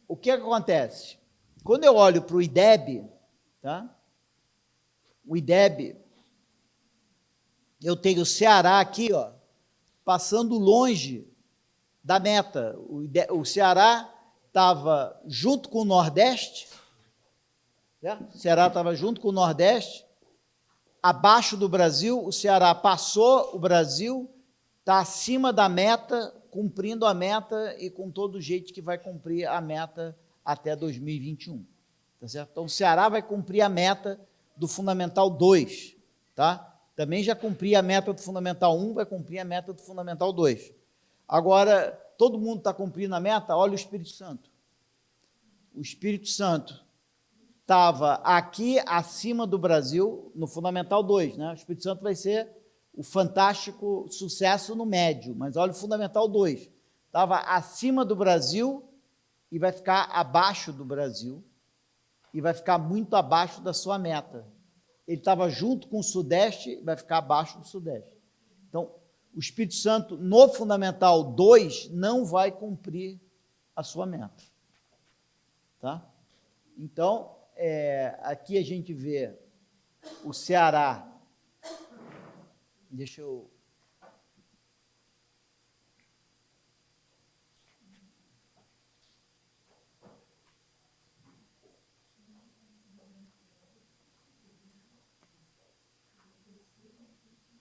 o que acontece? Quando eu olho para o IDEB, tá? O IDEB, eu tenho o Ceará aqui, ó, passando longe da meta. O Ceará estava junto com o Nordeste, certo? O Ceará estava junto com o Nordeste, abaixo do Brasil, o Ceará passou o Brasil, está acima da meta, cumprindo a meta e com todo o jeito que vai cumprir a meta até 2021, tá certo? Então, o Ceará vai cumprir a meta do Fundamental 2, tá? Também já cumpria a meta do Fundamental 1, vai cumprir a meta do Fundamental 2. Agora, todo mundo está cumprindo a meta? Olha o Espírito Santo. O Espírito Santo estava aqui acima do Brasil no Fundamental 2, né? O Espírito Santo vai ser o fantástico sucesso no médio, mas olha o Fundamental 2. Estava acima do Brasil e vai ficar abaixo do Brasil e vai ficar muito abaixo da sua meta. ele estava junto com o Sudeste, vai ficar abaixo do Sudeste. Então, o Espírito Santo, no Fundamental 2, não vai cumprir a sua meta. Tá? Então, aqui a gente vê o Ceará. Deixa eu...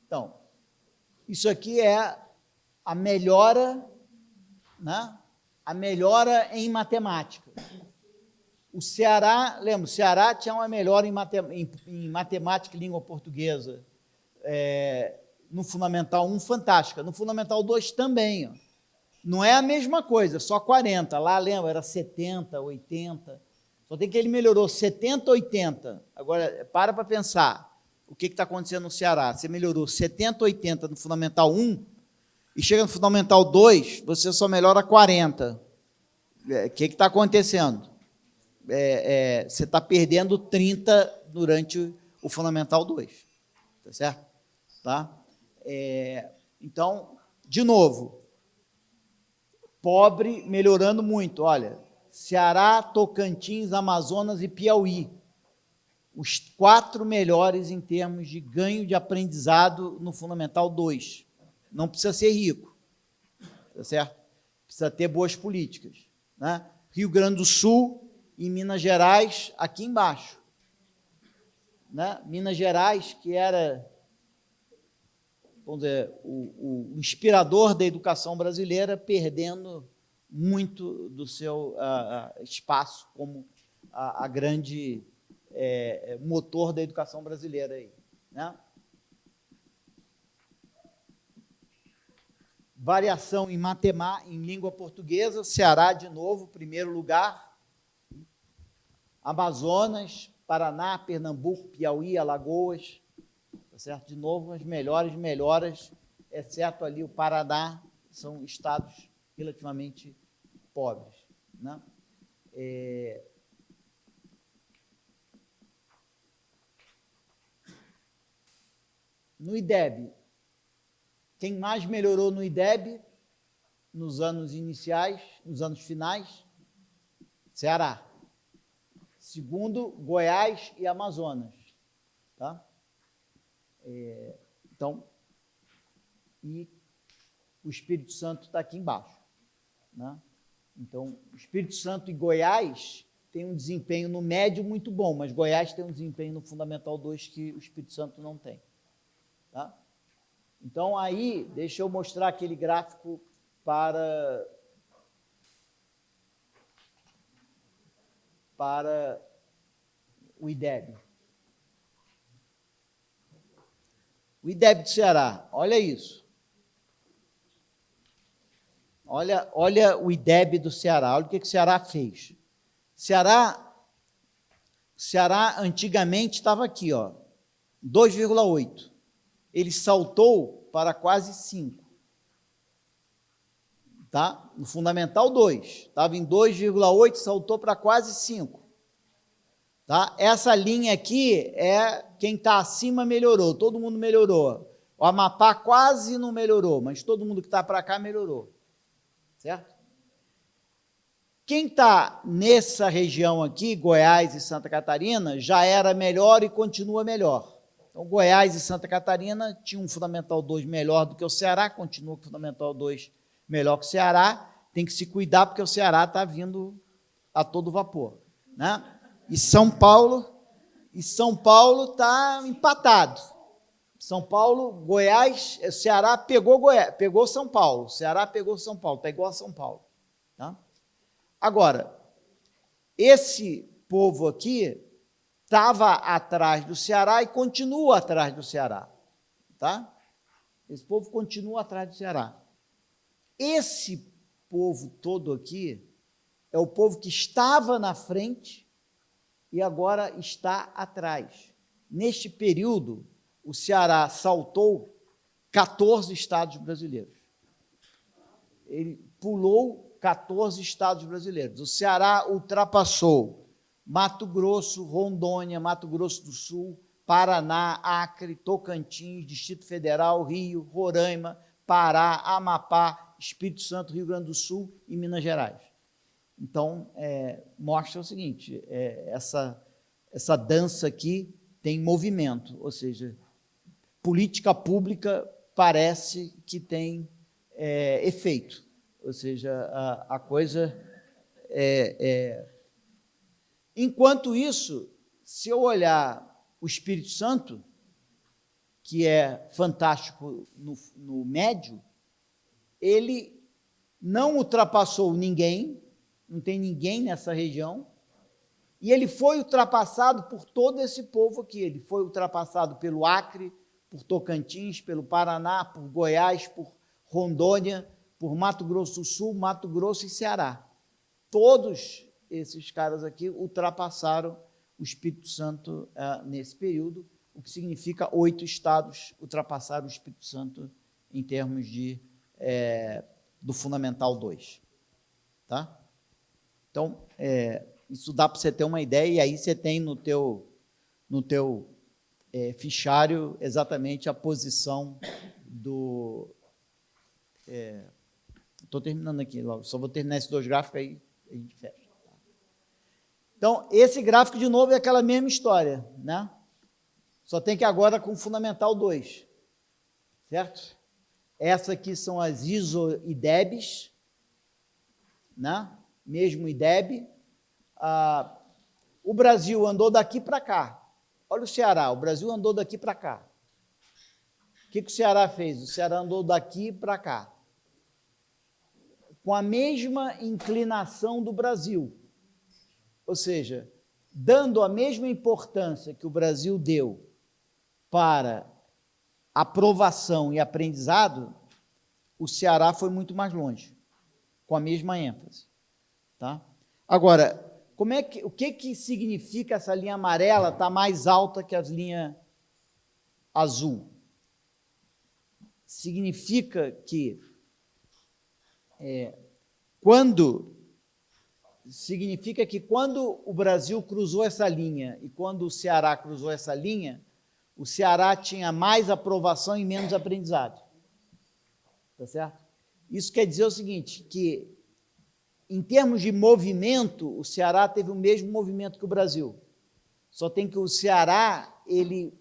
Então, isso aqui é a melhora, né? A melhora em matemática. O Ceará, lembra, o Ceará tinha uma melhora em matemática e língua portuguesa, no Fundamental 1, fantástica. No Fundamental 2 também. Ó. Não é a mesma coisa, só 40. Lá, lembra, era 70, 80. Só tem que ele melhorou 70, 80. Agora, para pensar. O que está acontecendo no Ceará? Você melhorou 70, 80 no Fundamental 1 e chega no Fundamental 2, você só melhora 40. O que está acontecendo? Você está perdendo 30 durante o Fundamental 2. Tá certo? Tá? Então, de novo, pobre melhorando muito. Olha, Ceará, Tocantins, Amazonas e Piauí. Os 4 melhores em termos de ganho de aprendizado no Fundamental 2. Não precisa ser rico, tá certo? Precisa ter boas políticas. Né? Rio Grande do Sul e Minas Gerais, aqui embaixo. Né? Minas Gerais, que era, vamos dizer, o inspirador da educação brasileira, perdendo muito do seu espaço como a grande... motor da educação brasileira aí, né? Variação em matemática, em língua portuguesa, Ceará de novo, primeiro lugar. Amazonas, Paraná, Pernambuco, Piauí, Alagoas, tá certo? De novo, as melhores melhoras, exceto ali o Paraná, são estados relativamente pobres, né? No IDEB, quem mais melhorou no IDEB nos anos iniciais, nos anos finais? Ceará. Segundo, Goiás e Amazonas. Tá? Então, e o Espírito Santo está aqui embaixo. Né? Então, o Espírito Santo e Goiás têm um desempenho no médio muito bom, mas Goiás tem um desempenho no Fundamental 2 que o Espírito Santo não tem. Tá? Então, aí, deixa eu mostrar aquele gráfico para o IDEB. O IDEB do Ceará, olha isso. Olha o IDEB do Ceará, olha o que o Ceará fez. Ceará antigamente estava aqui, ó, 2,8. Ele saltou para quase 5. Tá? No Fundamental 2, estava em 2,8, saltou para quase 5. Tá? Essa linha aqui é quem está acima melhorou, todo mundo melhorou. O Amapá quase não melhorou, mas todo mundo que está para cá melhorou. Certo? Quem está nessa região aqui, Goiás e Santa Catarina, já era melhor e continua melhor. Então, Goiás e Santa Catarina tinham um Fundamental 2 melhor do que o Ceará, continua com o Fundamental 2 melhor que o Ceará, tem que se cuidar porque o Ceará está vindo a todo vapor. Né? E São Paulo está empatado. São Paulo, Goiás, o Ceará pegou São Paulo, o Ceará pegou São Paulo, está igual a São Paulo. Tá? Agora, esse povo aqui estava atrás do Ceará e continua atrás do Ceará. Tá? Esse povo continua atrás do Ceará. Esse povo todo aqui é o povo que estava na frente e agora está atrás. Neste período, o Ceará saltou 14 estados brasileiros. Ele pulou 14 estados brasileiros. O Ceará ultrapassou Mato Grosso, Rondônia, Mato Grosso do Sul, Paraná, Acre, Tocantins, Distrito Federal, Rio, Roraima, Pará, Amapá, Espírito Santo, Rio Grande do Sul e Minas Gerais. Então, mostra o seguinte, essa dança aqui tem movimento, ou seja, política pública parece que tem efeito, ou seja, a coisa Enquanto isso, se eu olhar o Espírito Santo, que é fantástico no médio, ele não ultrapassou ninguém, não tem ninguém nessa região, e ele foi ultrapassado por todo esse povo aqui. Ele foi ultrapassado pelo Acre, por Tocantins, pelo Paraná, por Goiás, por Rondônia, por Mato Grosso do Sul, Mato Grosso e Ceará. Todos esses caras aqui ultrapassaram o Espírito Santo nesse período, o que significa 8 estados ultrapassaram o Espírito Santo em termos do Fundamental 2. Tá? Então, isso dá para você ter uma ideia, e aí você tem no teu fichário exatamente a posição do... Estou terminando aqui, logo, só vou terminar esses 2 gráficos, aí a gente fecha. Então, esse gráfico, de novo, é aquela mesma história, né? Só tem que agora com o Fundamental 2, certo? Essas aqui são as iso-IDEBs, né? Mesmo IDEB. O Brasil andou daqui para cá. Olha o Ceará, o Brasil andou daqui para cá. O que o Ceará fez? O Ceará andou daqui para cá. Com a mesma inclinação do Brasil. Ou seja, dando a mesma importância que o Brasil deu para aprovação e aprendizado, o Ceará foi muito mais longe, com a mesma ênfase. Tá? Agora, o que significa essa linha amarela estar mais alta que as linhas azul? Significa que quando o Brasil cruzou essa linha e quando o Ceará cruzou essa linha, o Ceará tinha mais aprovação e menos aprendizado. Tá certo? Isso quer dizer o seguinte, que em termos de movimento, o Ceará teve o mesmo movimento que o Brasil. Só tem que o Ceará, ele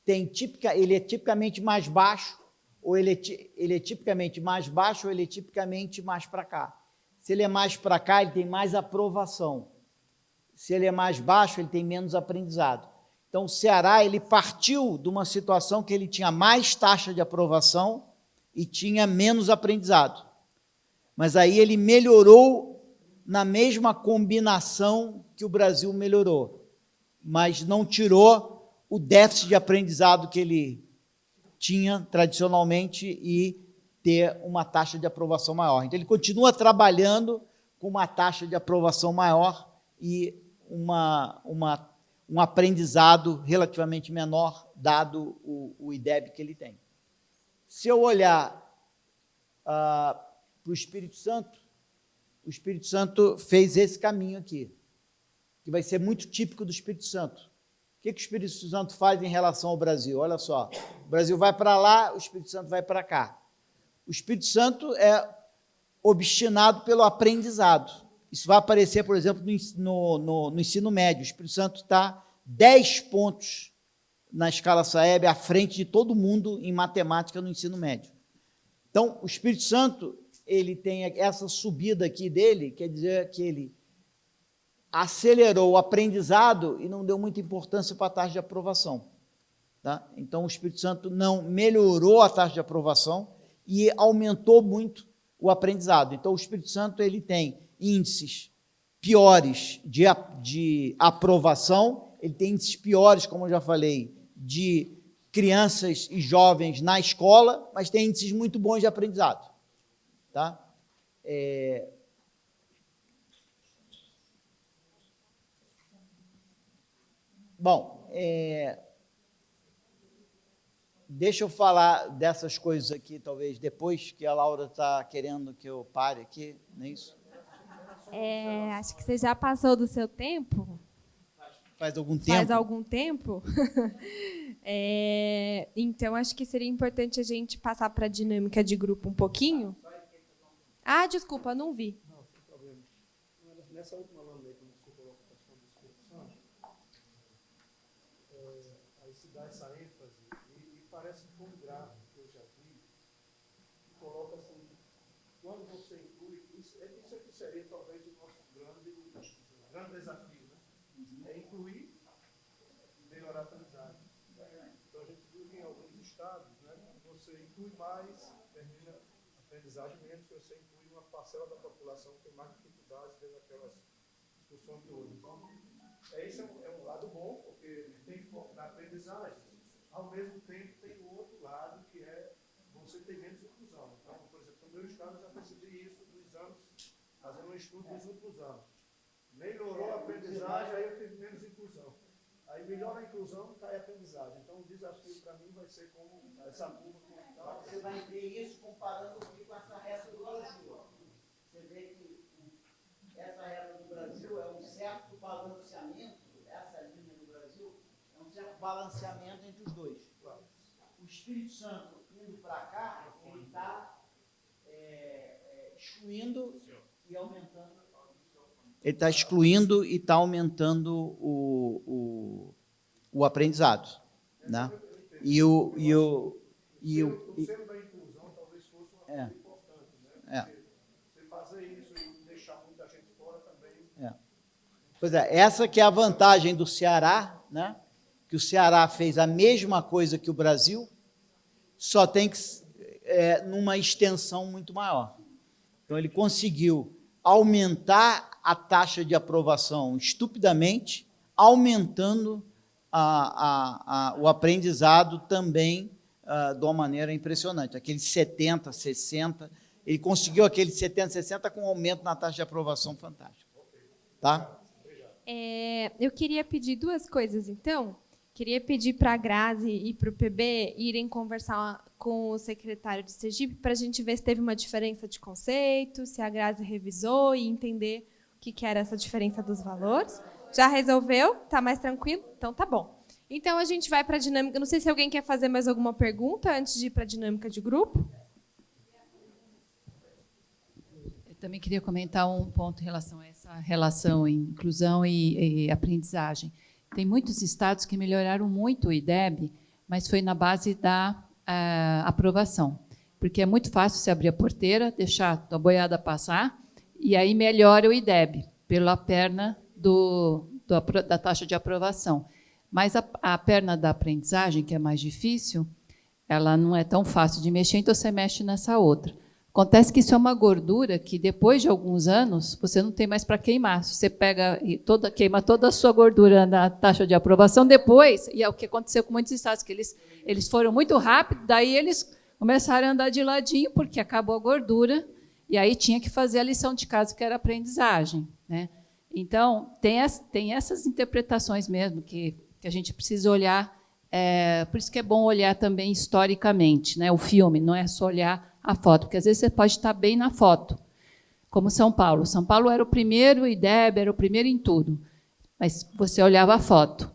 é tipicamente mais baixo, ou ele é tipicamente mais baixo, ou ele é tipicamente mais para cá. Se ele é mais para cá, ele tem mais aprovação. Se ele é mais baixo, ele tem menos aprendizado. Então, o Ceará, ele partiu de uma situação que ele tinha mais taxa de aprovação e tinha menos aprendizado. Mas aí ele melhorou na mesma combinação que o Brasil melhorou, mas não tirou o déficit de aprendizado que ele tinha tradicionalmente e ter uma taxa de aprovação maior. Então, ele continua trabalhando com uma taxa de aprovação maior e um aprendizado relativamente menor, dado o IDEB que ele tem. Se eu olhar para o Espírito Santo fez esse caminho aqui, que vai ser muito típico do Espírito Santo. O que o Espírito Santo faz em relação ao Brasil? Olha só, o Brasil vai para lá, o Espírito Santo vai para cá. O Espírito Santo é obstinado pelo aprendizado. Isso vai aparecer, por exemplo, no ensino médio. O Espírito Santo está 10 pontos na escala Saeb à frente de todo mundo em matemática no ensino médio. Então, o Espírito Santo, ele tem essa subida aqui dele, quer dizer que ele acelerou o aprendizado e não deu muita importância para a taxa de aprovação. Tá? Então, o Espírito Santo não melhorou a taxa de aprovação e aumentou muito o aprendizado. Então, o Espírito Santo ele tem índices piores de aprovação, ele tem índices piores, como eu já falei, de crianças e jovens na escola, mas tem índices muito bons de aprendizado. Tá? Bom, deixa eu falar dessas coisas aqui, talvez, depois que a Laura está querendo que eu pare aqui, não é isso? Acho que você já passou do seu tempo. Faz algum tempo? Faz algum tempo. Então, acho que seria importante a gente passar para a dinâmica de grupo um pouquinho. Ah, desculpa, não vi. Não, sem problema. Nessa última lâmina que você coloca a questão do Espírito Santo, aí se dá essa ênfase, e parece um pouco grave, que eu já vi, que coloca assim, quando você inclui, isso aqui seria talvez o nosso grande desafio, né? É incluir e melhorar a aprendizagem. Então a gente viu que em alguns estados, né, você inclui mais, termina a aprendizagem menos que você inclui uma parcela da população que tem mais dificuldades dentro daquelas discussões de hoje. Então, esse é um lado bom, porque tem que focar na aprendizagem. Ao mesmo tempo, tem o outro lado, que é você ter menos inclusão. Então, por exemplo, no meu estado, eu já percebi isso nos anos, fazendo um estudo nos últimos anos. Melhorou a aprendizagem, aí eu tive menos inclusão. Aí melhora a inclusão, cai a aprendizagem. Então, o desafio para mim vai ser como essa curva que está. Você vai ver isso comparando aqui com essa reta do Brasil. Você vê que essa reta do Brasil é um certo balanceamento, essa linha do Brasil é um certo balanceamento entre os dois. O Espírito Santo indo para cá, ele está excluindo e aumentando. Ele está excluindo e está aumentando o aprendizado, né? O selo da inclusão talvez fosse uma coisa importante, né? Porque você fazer isso e deixar muita gente fora também. Pois é, essa que é a vantagem do Ceará, né? Que o Ceará fez a mesma coisa que o Brasil, só tem que numa extensão muito maior. Então ele conseguiu aumentar a taxa de aprovação estupidamente, aumentando o aprendizado também de uma maneira impressionante. Aqueles 70, 60, ele conseguiu aqueles 70, 60 com um aumento na taxa de aprovação fantástico. Tá? Eu queria pedir duas coisas, então. Queria pedir para a Grazi e para o PB irem conversar com o secretário de Sergipe para a gente ver se teve uma diferença de conceito, se a Grazi revisou e entender o que era essa diferença dos valores. Já resolveu? Está mais tranquilo? Então, tá bom. Então, a gente vai para a dinâmica. Não sei se alguém quer fazer mais alguma pergunta antes de ir para a dinâmica de grupo. Eu também queria comentar um ponto em relação a essa relação em inclusão e aprendizagem. Tem muitos estados que melhoraram muito o IDEB, mas foi na base da aprovação. Porque é muito fácil você abrir a porteira, deixar a boiada passar, e aí melhora o IDEB, pela perna da taxa de aprovação. Mas a perna da aprendizagem, que é mais difícil, ela não é tão fácil de mexer, então você mexe nessa outra. Acontece que isso é uma gordura que, depois de alguns anos, você não tem mais para queimar. Você pega e queima toda a sua gordura na taxa de aprovação, depois, e é o que aconteceu com muitos estados, que eles foram muito rápido, daí eles começaram a andar de ladinho, porque acabou a gordura, e aí tinha que fazer a lição de casa, que era a aprendizagem, né? Então, tem essas interpretações mesmo, que a gente precisa olhar, por isso que é bom olhar também historicamente, né? O filme, não é só olhar a foto, porque às vezes você pode estar bem na foto, como São Paulo. São Paulo era o primeiro IDEB, era o primeiro em tudo, mas você olhava a foto.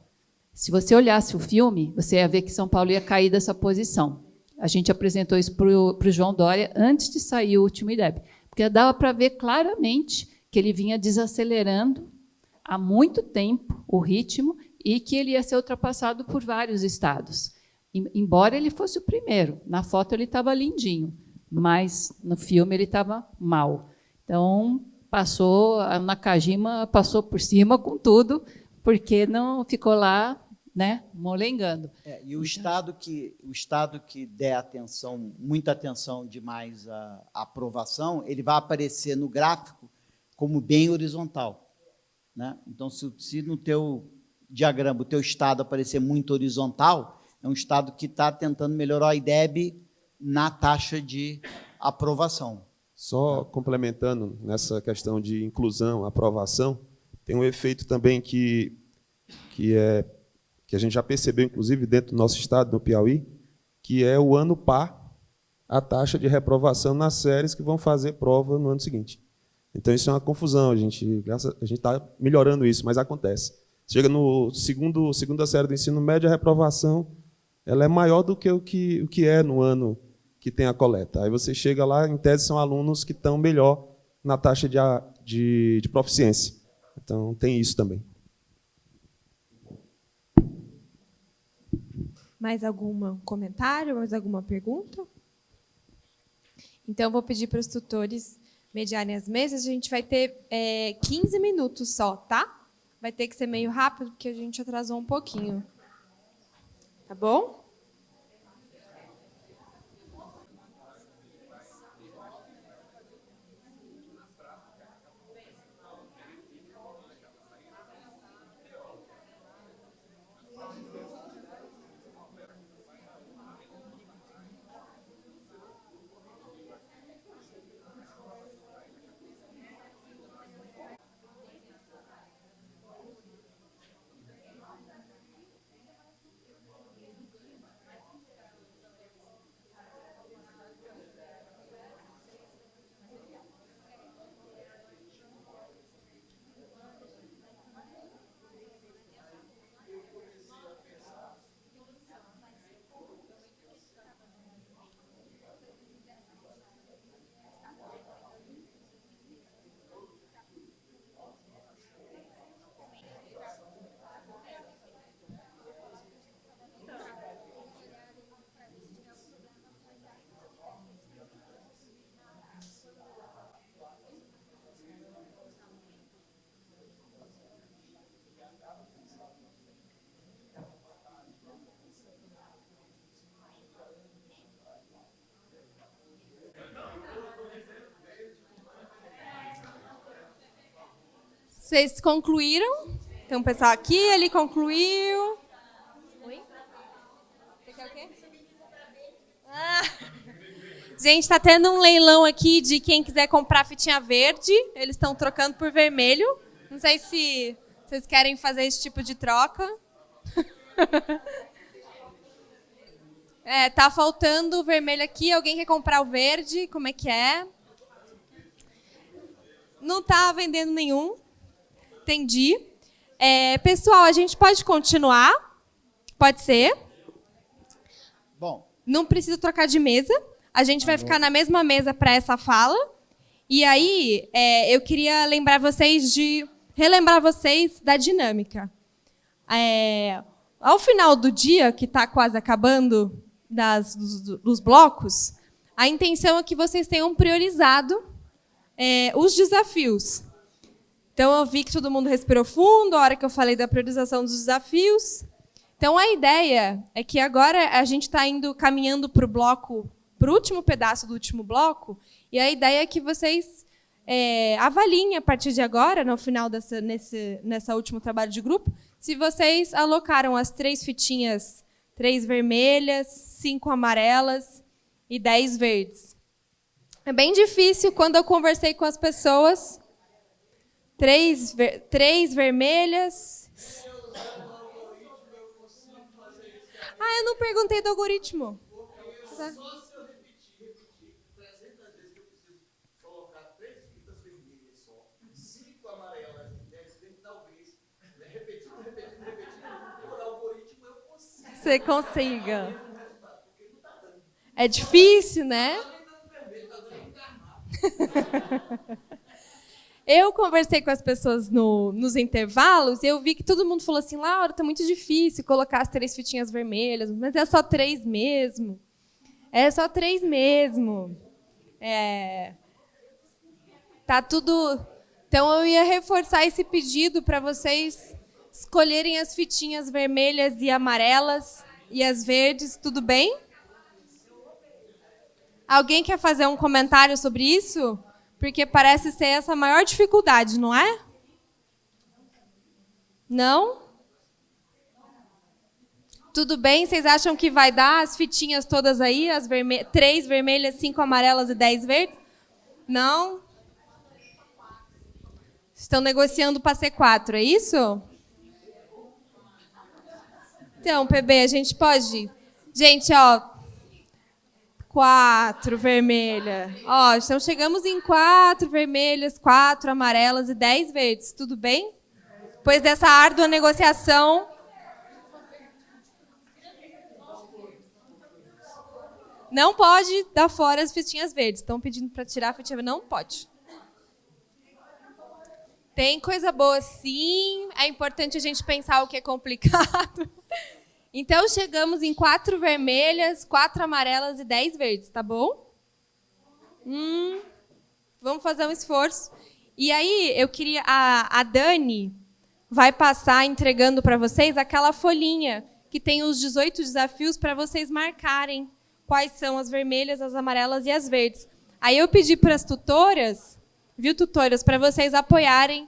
Se você olhasse o filme, você ia ver que São Paulo ia cair dessa posição. A gente apresentou isso para o João Dória antes de sair o último IDEB, porque dava para ver claramente que ele vinha desacelerando há muito tempo o ritmo e que ele ia ser ultrapassado por vários estados. Embora ele fosse o primeiro, na foto ele estava lindinho, mas no filme ele estava mal. Então, a Nakajima passou por cima com tudo, porque não ficou lá, né, molengando. E o estado que der atenção, muita atenção demais à aprovação, ele vai aparecer no gráfico como bem horizontal, né? Então, se no teu diagrama o teu estado aparecer muito horizontal, é um estado que está tentando melhorar a IDEB na taxa de aprovação. Só complementando nessa questão de inclusão, aprovação, tem um efeito também que a gente já percebeu, inclusive, dentro do nosso estado, no Piauí, que é o ano par a taxa de reprovação nas séries que vão fazer prova no ano seguinte. Então, isso é uma confusão, a gente está melhorando isso, mas acontece. Chega no segunda série do ensino médio, a reprovação ela é maior do que o que é no ano que tem a coleta. Aí você chega lá, em tese, são alunos que estão melhor na taxa de proficiência. Então, tem isso também. Mais algum comentário? Mais alguma pergunta? Então, eu vou pedir para os tutores mediarem as mesas. A gente vai ter 15 minutos só, tá? Vai ter que ser meio rápido, porque a gente atrasou um pouquinho. Tá bom? Vocês concluíram? Tem um pessoal aqui, ele concluiu. Oi? Você quer o quê? Gente, está tendo um leilão aqui de quem quiser comprar fitinha verde. Eles estão trocando por vermelho. Não sei se vocês querem fazer esse tipo de troca. Tá faltando o vermelho aqui. Alguém quer comprar o verde? Como é que é? Não está vendendo nenhum. Entendi. Pessoal, a gente pode continuar? Pode ser? Bom. Não precisa trocar de mesa. A gente vai ficar na mesma mesa para essa fala. E aí, eu queria relembrar vocês da dinâmica. Ao final do dia, que está quase acabando dos blocos, a intenção é que vocês tenham priorizado os desafios. Então, eu vi que todo mundo respirou fundo a hora que eu falei da priorização dos desafios. Então, a ideia é que agora a gente está caminhando para o último pedaço do último bloco, e a ideia é que vocês avaliem, a partir de agora, no final nessa último trabalho de grupo, se vocês alocaram as 3 fitinhas, 3 vermelhas, 5 amarelas e 10 verdes. É bem difícil, quando eu conversei com as pessoas... 3 vermelhas. Eu não perguntei do algoritmo. Só se eu repetir 300 vezes que eu preciso colocar 3 fitas vermelhas só, 5 amarelas e 10 verdes, talvez, repetindo, por algoritmo eu consigo. Você consiga. É difícil, né? Eu conversei com as pessoas nos intervalos e eu vi que todo mundo falou assim, Laura, tá muito difícil colocar as 3 fitinhas vermelhas, mas é só 3 mesmo. É só 3 mesmo. Tá tudo... Então, eu ia reforçar esse pedido para vocês escolherem as fitinhas vermelhas e amarelas e as verdes, tudo bem? Alguém quer fazer um comentário sobre isso? Porque parece ser essa a maior dificuldade, não é? Não? Tudo bem? Vocês acham que vai dar as fitinhas todas aí? 3 vermelhas, 5 amarelas e 10 verdes? Não? Estão negociando para ser 4, é isso? Então, PB, a gente pode... Gente, 4 vermelhas. Então chegamos em 4 vermelhas, 4 amarelas e 10 verdes. Tudo bem? Depois dessa árdua negociação... Não pode dar fora as fitinhas verdes. Estão pedindo para tirar a fitinha verde. Não pode. Tem coisa boa, sim. É importante a gente pensar o que é complicado. Então, chegamos em 4 vermelhas, 4 amarelas e 10 verdes, tá bom? Vamos fazer um esforço. E aí, eu queria... A Dani vai passar entregando para vocês aquela folhinha que tem os 18 desafios para vocês marcarem quais são as vermelhas, as amarelas e as verdes. Aí eu pedi para as tutoras, viu, tutoras, para vocês apoiarem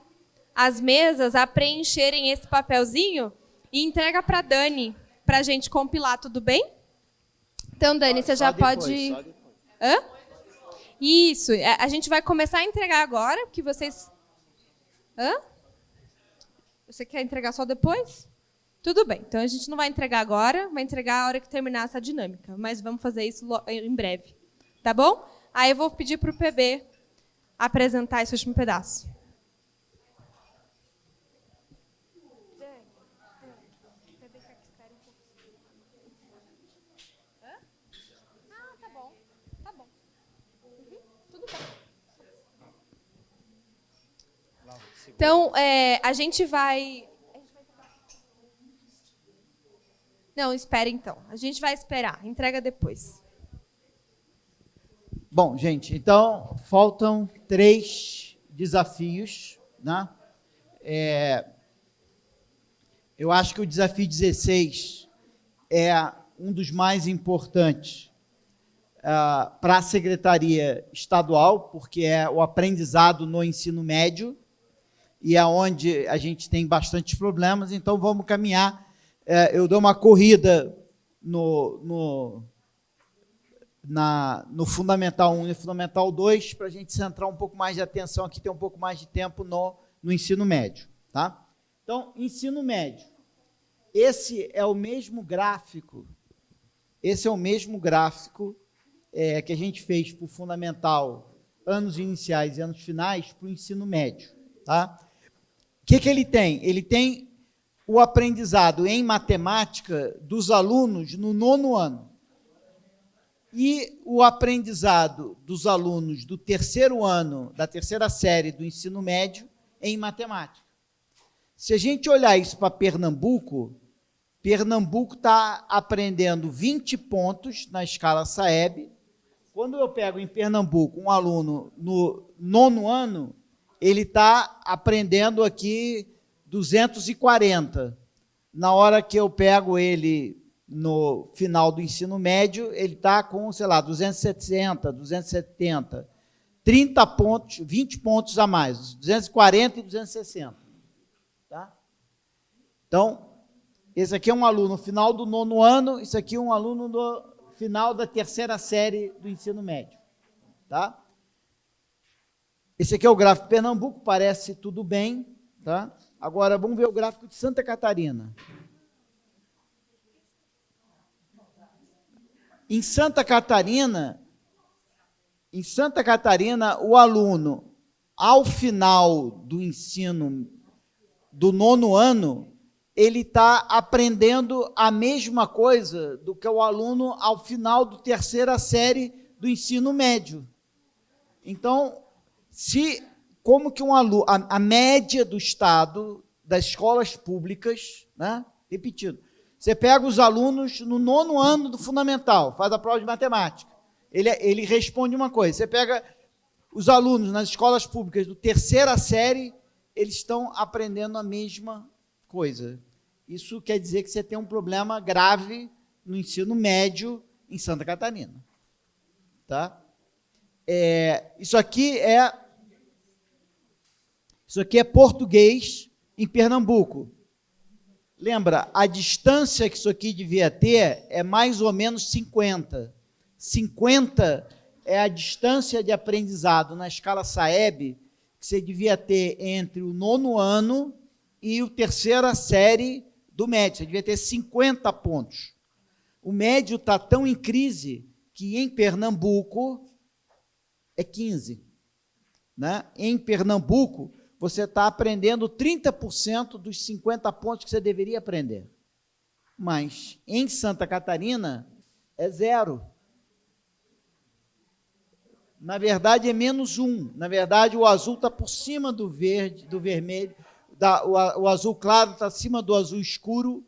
as mesas a preencherem esse papelzinho e entrega para a Dani, para a gente compilar, tudo bem? Então, Dani, você já pode... Hã? Isso, a gente vai começar a entregar agora, porque vocês... Hã? Você quer entregar só depois? Tudo bem, então a gente não vai entregar agora, vai entregar a hora que terminar essa dinâmica, mas vamos fazer isso em breve, tá bom? Aí eu vou pedir para o PB apresentar esse último pedaço. Tá bom, tá bom. Tudo bem. Então, a gente vai... Não, espere então. A gente vai esperar. Entrega depois. Bom, gente, então faltam 3 desafios, né? Eu acho que o desafio 16 é um dos mais importantes para a Secretaria Estadual, porque é o aprendizado no ensino médio, e é onde a gente tem bastantes problemas, então vamos caminhar. Eu dou uma corrida no Fundamental 1 e Fundamental 2 para a gente centrar um pouco mais de atenção aqui, ter um pouco mais de tempo no ensino médio. Tá? Então, ensino médio. Esse é o mesmo gráfico que a gente fez para o Fundamental, anos iniciais e anos finais, para o ensino médio. Tá? O que ele tem? Ele tem o aprendizado em matemática dos alunos no 9º ano e o aprendizado dos alunos do 3º ano, da 3ª série do ensino médio, em matemática. Se a gente olhar isso para Pernambuco está aprendendo 20 pontos na escala SAEB. Quando eu pego em Pernambuco um aluno no 9º ano, ele está aprendendo aqui 240. Na hora que eu pego ele no final do ensino médio, ele está com, 260, 270, 30 pontos, 20 pontos a mais, 240 e 260. Tá? Então, esse aqui é um aluno no final do 9º ano, isso aqui é um aluno no final da 3ª série do ensino médio. Tá? Esse aqui é o gráfico de Pernambuco, parece tudo bem, tá? Agora, vamos ver o gráfico de Santa Catarina. Em Santa Catarina, o aluno, ao final do ensino do 9º ano, ele está aprendendo a mesma coisa do que o aluno ao final da 3ª série do ensino médio. Então, como que um aluno, a média do Estado, das escolas públicas, né? Repetindo, você pega os alunos no 9º ano do fundamental, faz a prova de matemática, ele responde uma coisa. Você pega os alunos nas escolas públicas do 3ª série, eles estão aprendendo a mesma coisa. Isso quer dizer que você tem um problema grave no ensino médio em Santa Catarina. Tá? Isso aqui é português em Pernambuco. Lembra, a distância que isso aqui devia ter é mais ou menos 50. 50 é a distância de aprendizado na escala SAEB que você devia ter entre o 9º ano e a 3ª série do médio. Você devia ter 50 pontos. O médio está tão em crise que em Pernambuco é 15. Né? Em Pernambuco, você está aprendendo 30% dos 50 pontos que você deveria aprender. Mas em Santa Catarina é 0. Na verdade, é -1. Na verdade, o azul está por cima do verde, do vermelho. O azul claro está acima do azul escuro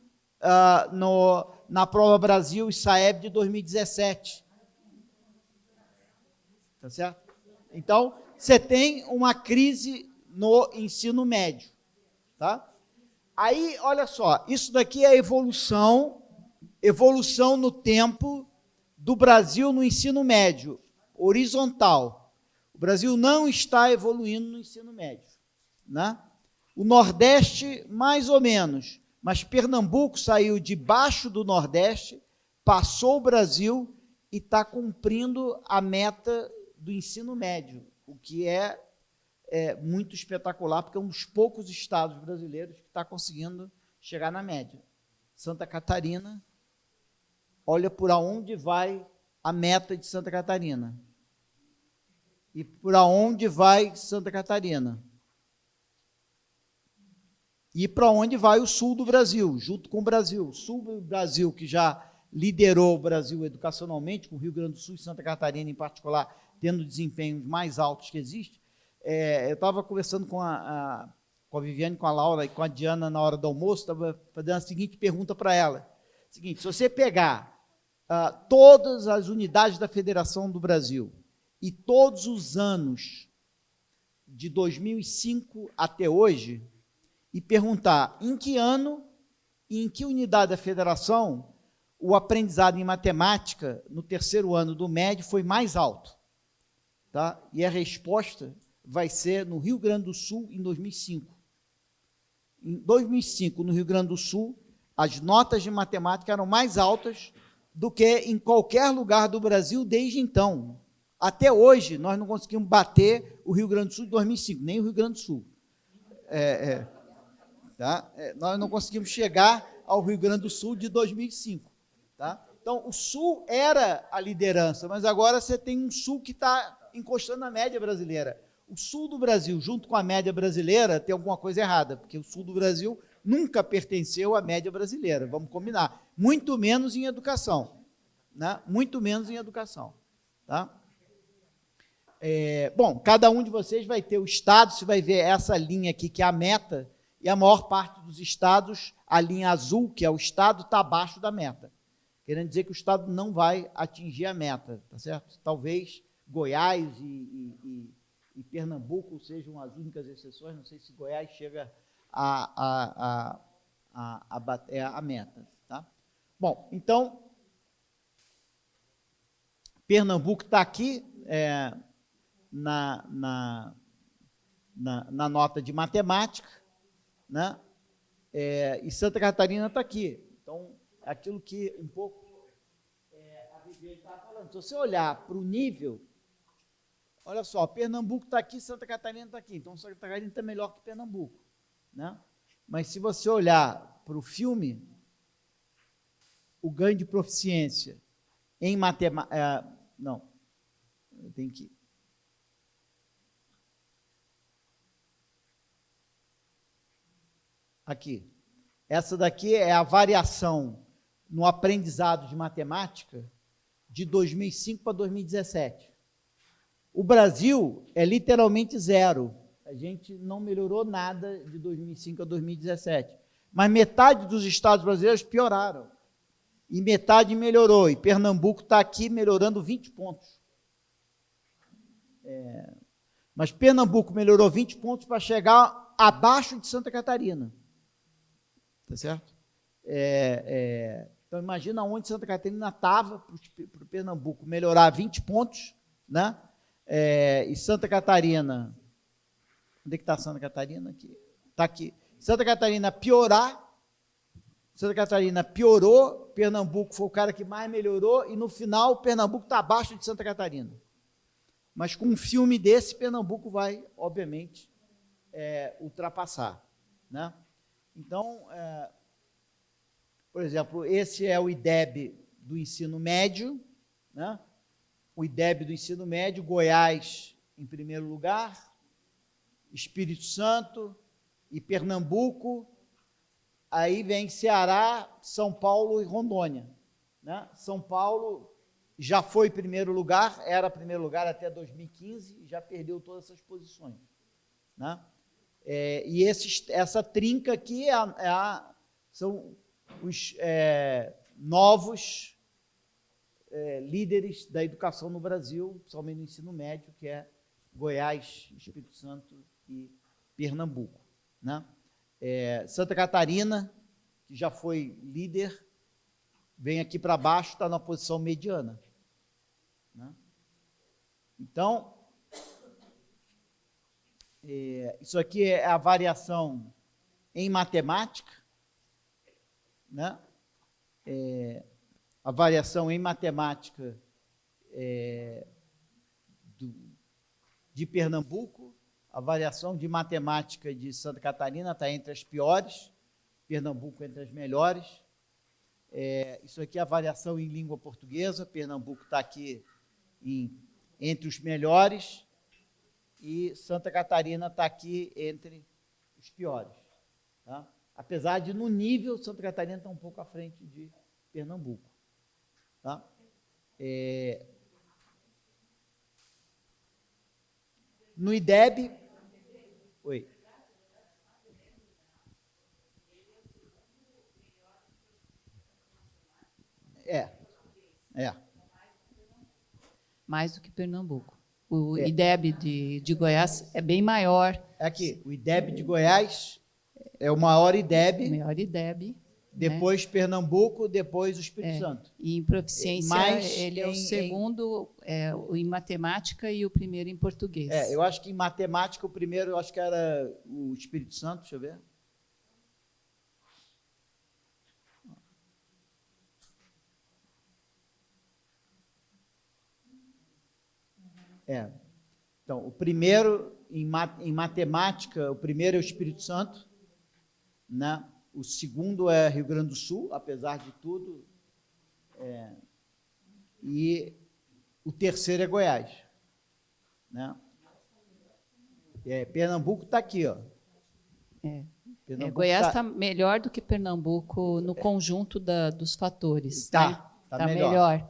na Prova Brasil e Saeb de 2017. Tá certo? Então, você tem uma crise no ensino médio. Tá? Aí, olha só, isso daqui é evolução no tempo do Brasil no ensino médio, horizontal. O Brasil não está evoluindo no ensino médio. Né? O Nordeste, mais ou menos, mas Pernambuco saiu debaixo do Nordeste, passou o Brasil e está cumprindo a meta do ensino médio, o que é muito espetacular, porque é um dos poucos estados brasileiros que está conseguindo chegar na média. Santa Catarina, olha por onde vai a meta de Santa Catarina. E por onde vai Santa Catarina. E para onde vai o sul do Brasil, junto com o Brasil. O sul do Brasil, que já liderou o Brasil educacionalmente, com o Rio Grande do Sul e Santa Catarina, em particular, tendo desempenhos mais altos que existem. Eu estava conversando com a Viviane, com a Laura e com a Diana na hora do almoço, estava fazendo a seguinte pergunta para ela. Seguinte, se você pegar todas as unidades da Federação do Brasil e todos os anos de 2005 até hoje, e perguntar em que ano e em que unidade da federação o aprendizado em matemática no terceiro ano do médio foi mais alto. Tá? E a resposta vai ser no Rio Grande do Sul em 2005. Em 2005, no Rio Grande do Sul, as notas de matemática eram mais altas do que em qualquer lugar do Brasil desde então. Até hoje, nós não conseguimos bater o Rio Grande do Sul de 2005, nem o Rio Grande do Sul. Tá? Nós não conseguimos chegar ao Rio Grande do Sul de 2005. Tá? Então, o Sul era a liderança, mas agora você tem um Sul que está encostando na média brasileira. O Sul do Brasil, junto com a média brasileira, tem alguma coisa errada, porque o Sul do Brasil nunca pertenceu à média brasileira, vamos combinar. Muito menos em educação. Né? Muito menos em educação. Tá? Bom, cada um de vocês vai ter o estado, você vai ver essa linha aqui, que é a meta, e a maior parte dos estados, a linha azul, que é o estado, está abaixo da meta. Querendo dizer que o estado não vai atingir a meta, tá certo? Talvez Goiás e Pernambuco sejam as únicas exceções, não sei se Goiás chega a bater a meta. Tá? Bom, então, Pernambuco está aqui na nota de matemática, né? E Santa Catarina está aqui. Então, é aquilo que um pouco a Viviane estava falando. Se você olhar para o nível, olha só, Pernambuco está aqui, Santa Catarina está aqui. Então, Santa Catarina está melhor que Pernambuco. Né? Mas se você olhar para o filme, o ganho de proficiência em matemática... não, eu tenho que... Aqui. Essa daqui é a variação no aprendizado de matemática de 2005 para 2017. O Brasil é literalmente zero. A gente não melhorou nada de 2005 a 2017. Mas metade dos estados brasileiros pioraram. E metade melhorou. E Pernambuco está aqui melhorando 20 pontos. Mas Pernambuco melhorou 20 pontos para chegar abaixo de Santa Catarina. Tá certo? Então, imagina onde Santa Catarina estava para o Pernambuco melhorar 20 pontos, né? E Santa Catarina... Onde é que está Santa Catarina? Aqui. Está aqui. Santa Catarina piorar, Santa Catarina piorou, Pernambuco foi o cara que mais melhorou, e no final, Pernambuco está abaixo de Santa Catarina. Mas com um filme desse, Pernambuco vai, obviamente, ultrapassar. Né? Então, por exemplo, esse é o IDEB do ensino médio, né? O IDEB do ensino médio, Goiás em primeiro lugar, Espírito Santo e Pernambuco, aí vem Ceará, São Paulo e Rondônia. Né? São Paulo já foi primeiro lugar, era primeiro lugar até 2015, e já perdeu todas essas posições, né? E essa trinca aqui são os novos líderes da educação no Brasil, principalmente no ensino médio, que é Goiás, Espírito Santo e Pernambuco, né? Santa Catarina, que já foi líder, vem aqui para baixo, está na posição mediana, né? Então, isso aqui é a variação em matemática, né? A variação em matemática de Pernambuco, a variação de matemática de Santa Catarina está entre as piores, Pernambuco entre as melhores. Isso aqui é a variação em língua portuguesa, Pernambuco está aqui entre os melhores, e Santa Catarina está aqui entre os piores, tá? Apesar de, no nível, Santa Catarina está um pouco à frente de Pernambuco, tá? No IDEB... Oi. Mais do que Pernambuco. O IDEB de Goiás é bem maior. Aqui, o IDEB de Goiás é o maior IDEB. O maior IDEB. Depois Pernambuco, depois o Espírito Santo. E em proficiência, ele é o segundo em matemática e o primeiro em português. Eu acho que em matemática o primeiro, eu acho que era o Espírito Santo, deixa eu ver. Então, o primeiro em matemática, o primeiro é o Espírito Santo, né? O segundo é Rio Grande do Sul, apesar de tudo, e o terceiro é Goiás, né? Pernambuco está aqui, ó. Goiás está melhor do que Pernambuco no conjunto dos fatores. Está melhor.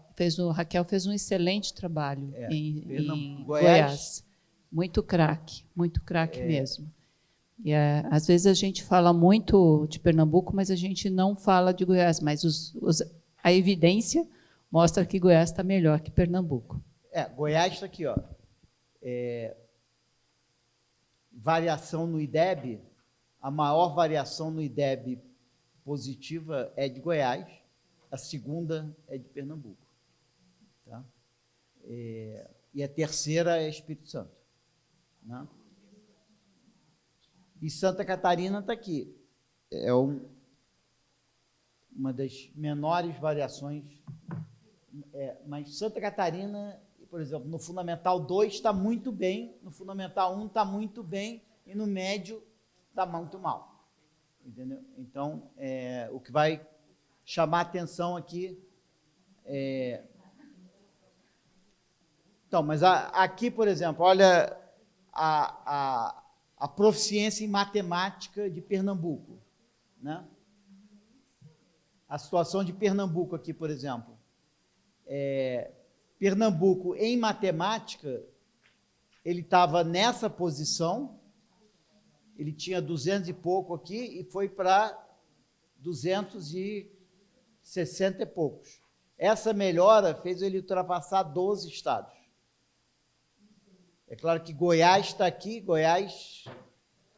Raquel fez um excelente trabalho em Goiás. Muito craque mesmo. E, às vezes a gente fala muito de Pernambuco, mas a gente não fala de Goiás, mas a evidência mostra que Goiás está melhor que Pernambuco. Goiás está aqui, ó. Variação no IDEB, a maior variação no IDEB positiva é de Goiás, a segunda é de Pernambuco, tá? E a terceira é Espírito Santo, né? E Santa Catarina está aqui. É uma das menores variações. Mas Santa Catarina, por exemplo, no Fundamental 2 está muito bem, no Fundamental 1 está muito bem, e no médio está muito mal. Entendeu? Então, o que vai chamar a atenção aqui Então, mas aqui, por exemplo, olha a proficiência em matemática de Pernambuco, né? A situação de Pernambuco aqui, por exemplo. Pernambuco, em matemática, ele estava nessa posição, ele tinha 200 e pouco aqui e foi para 260 e poucos. Essa melhora fez ele ultrapassar 12 estados. É claro que Goiás está aqui, Goiás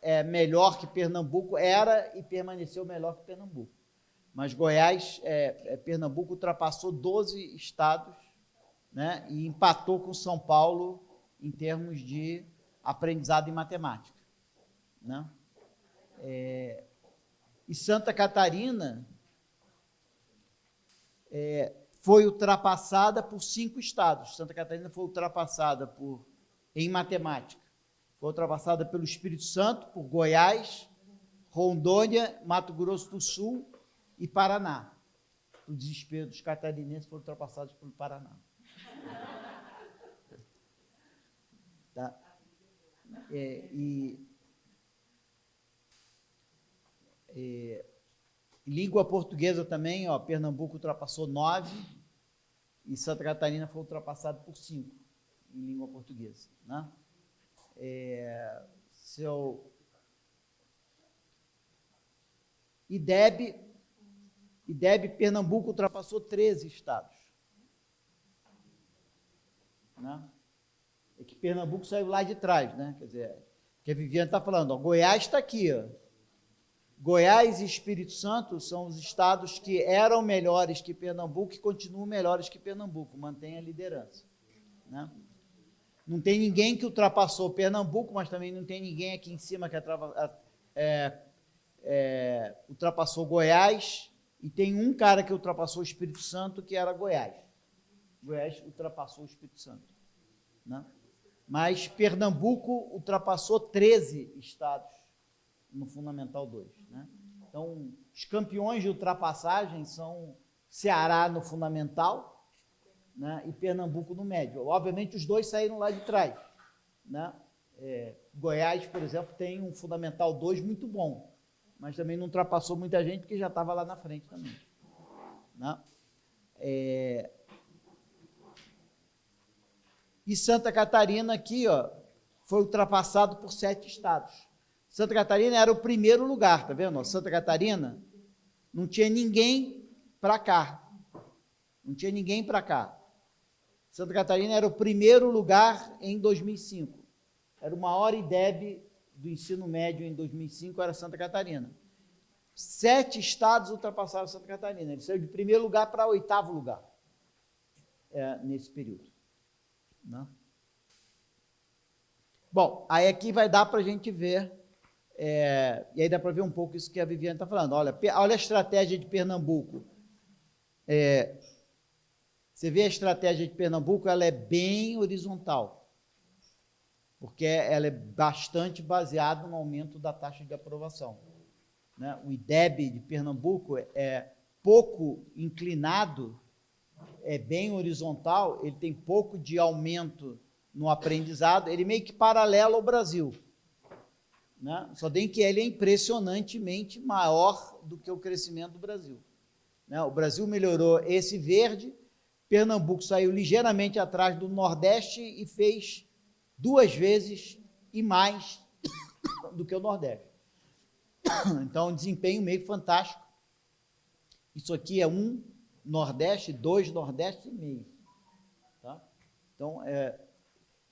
é melhor que Pernambuco, era e permaneceu melhor que Pernambuco. Mas Goiás, Pernambuco ultrapassou 12 estados, né, e empatou com São Paulo em termos de aprendizado em matemática, né? E Santa Catarina foi ultrapassada por 5 estados. Santa Catarina foi ultrapassada em matemática. Foi ultrapassada pelo Espírito Santo, por Goiás, Rondônia, Mato Grosso do Sul e Paraná. O desespero dos catarinenses foram ultrapassados pelo Paraná. Tá? Língua portuguesa também, ó, Pernambuco ultrapassou 9, e Santa Catarina foi ultrapassado por 5 em língua portuguesa, né? IDEB, Pernambuco ultrapassou 13 estados, né? É que Pernambuco saiu lá de trás, né? Quer dizer, que a Viviane está falando, ó, Goiás está aqui, ó. Goiás e Espírito Santo são os estados que eram melhores que Pernambuco e continuam melhores que Pernambuco, mantém a liderança, né? Não tem ninguém que ultrapassou Pernambuco, mas também não tem ninguém aqui em cima que ultrapassou Goiás, e tem um cara que ultrapassou o Espírito Santo, que era Goiás. Goiás ultrapassou o Espírito Santo, né? Mas Pernambuco ultrapassou 13 estados no Fundamental 2, né? Então, os campeões de ultrapassagem são Ceará no Fundamental, né, e Pernambuco no médio. Obviamente, os dois saíram lá de trás, né? Goiás, por exemplo, tem um Fundamental 2 muito bom, mas também não ultrapassou muita gente, porque já estava lá na frente também, né? E Santa Catarina aqui, ó, foi ultrapassado por 7 estados. Santa Catarina era o primeiro lugar, tá vendo? Santa Catarina não tinha ninguém para cá. Não tinha ninguém para cá. Santa Catarina era o primeiro lugar em 2005. Era o maior IDEB do ensino médio em 2005, era Santa Catarina. 7 estados ultrapassaram Santa Catarina. Ele saiu de primeiro lugar para 8º lugar nesse período, né? Bom, aí aqui vai dar para a gente ver, e aí dá para ver um pouco isso que a Viviane está falando. Olha a estratégia de Pernambuco. Você vê a estratégia de Pernambuco, ela é bem horizontal, porque ela é bastante baseada no aumento da taxa de aprovação, né? O IDEB de Pernambuco é pouco inclinado, é bem horizontal, ele tem pouco de aumento no aprendizado, ele meio que paralelo ao Brasil, né? Só tem que ele é impressionantemente maior do que o crescimento do Brasil, né? O Brasil melhorou esse verde, Pernambuco saiu ligeiramente atrás do Nordeste e fez 2 vezes e mais do que o Nordeste. Então, um desempenho meio fantástico. Isso aqui é 1 Nordeste, 2 Nordeste e meio, tá? Então,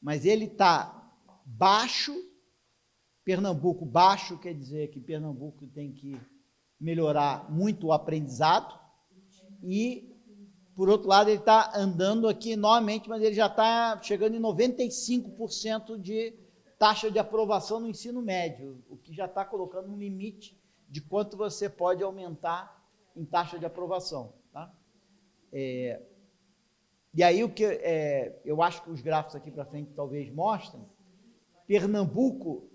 mas ele está baixo. Pernambuco baixo quer dizer que Pernambuco tem que melhorar muito o aprendizado e, por outro lado, ele está andando aqui enormemente, mas ele já está chegando em 95% de taxa de aprovação no ensino médio, o que já está colocando um limite de quanto você pode aumentar em taxa de aprovação, tá? E aí o que eu acho que os gráficos aqui para frente talvez mostrem, Pernambuco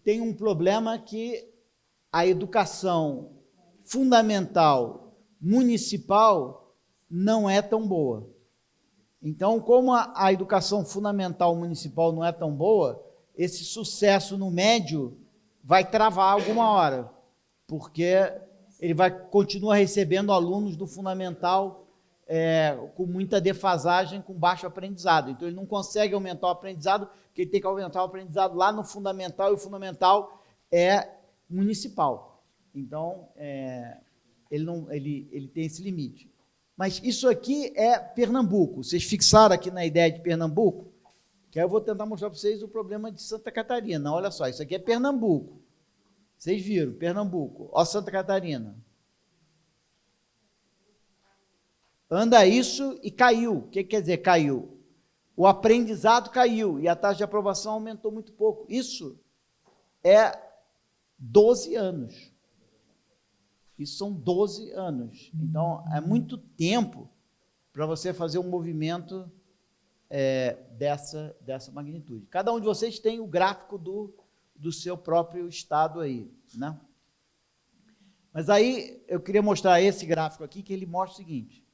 tem um problema que a educação fundamental municipal não é tão boa. Então, como a educação fundamental municipal não é tão boa, esse sucesso no médio vai travar alguma hora, porque ele continua recebendo alunos do fundamental com muita defasagem, com baixo aprendizado. Então, ele não consegue aumentar o aprendizado, porque ele tem que aumentar o aprendizado lá no fundamental, e o fundamental é municipal. Então, ele tem esse limite. Mas isso aqui é Pernambuco. Vocês fixaram aqui na ideia de Pernambuco, que aí eu vou tentar mostrar para vocês o problema de Santa Catarina. Olha só, isso aqui é Pernambuco. Vocês viram, Pernambuco. Ó, Santa Catarina. Anda isso e caiu. O que quer dizer caiu? O aprendizado caiu e a taxa de aprovação aumentou muito pouco. Isso é 12 anos. Isso são 12 anos. Então, é muito tempo para você fazer um movimento dessa magnitude. Cada um de vocês tem o gráfico do seu próprio estado aí, né? Mas aí, eu queria mostrar esse gráfico aqui, que ele mostra o seguinte.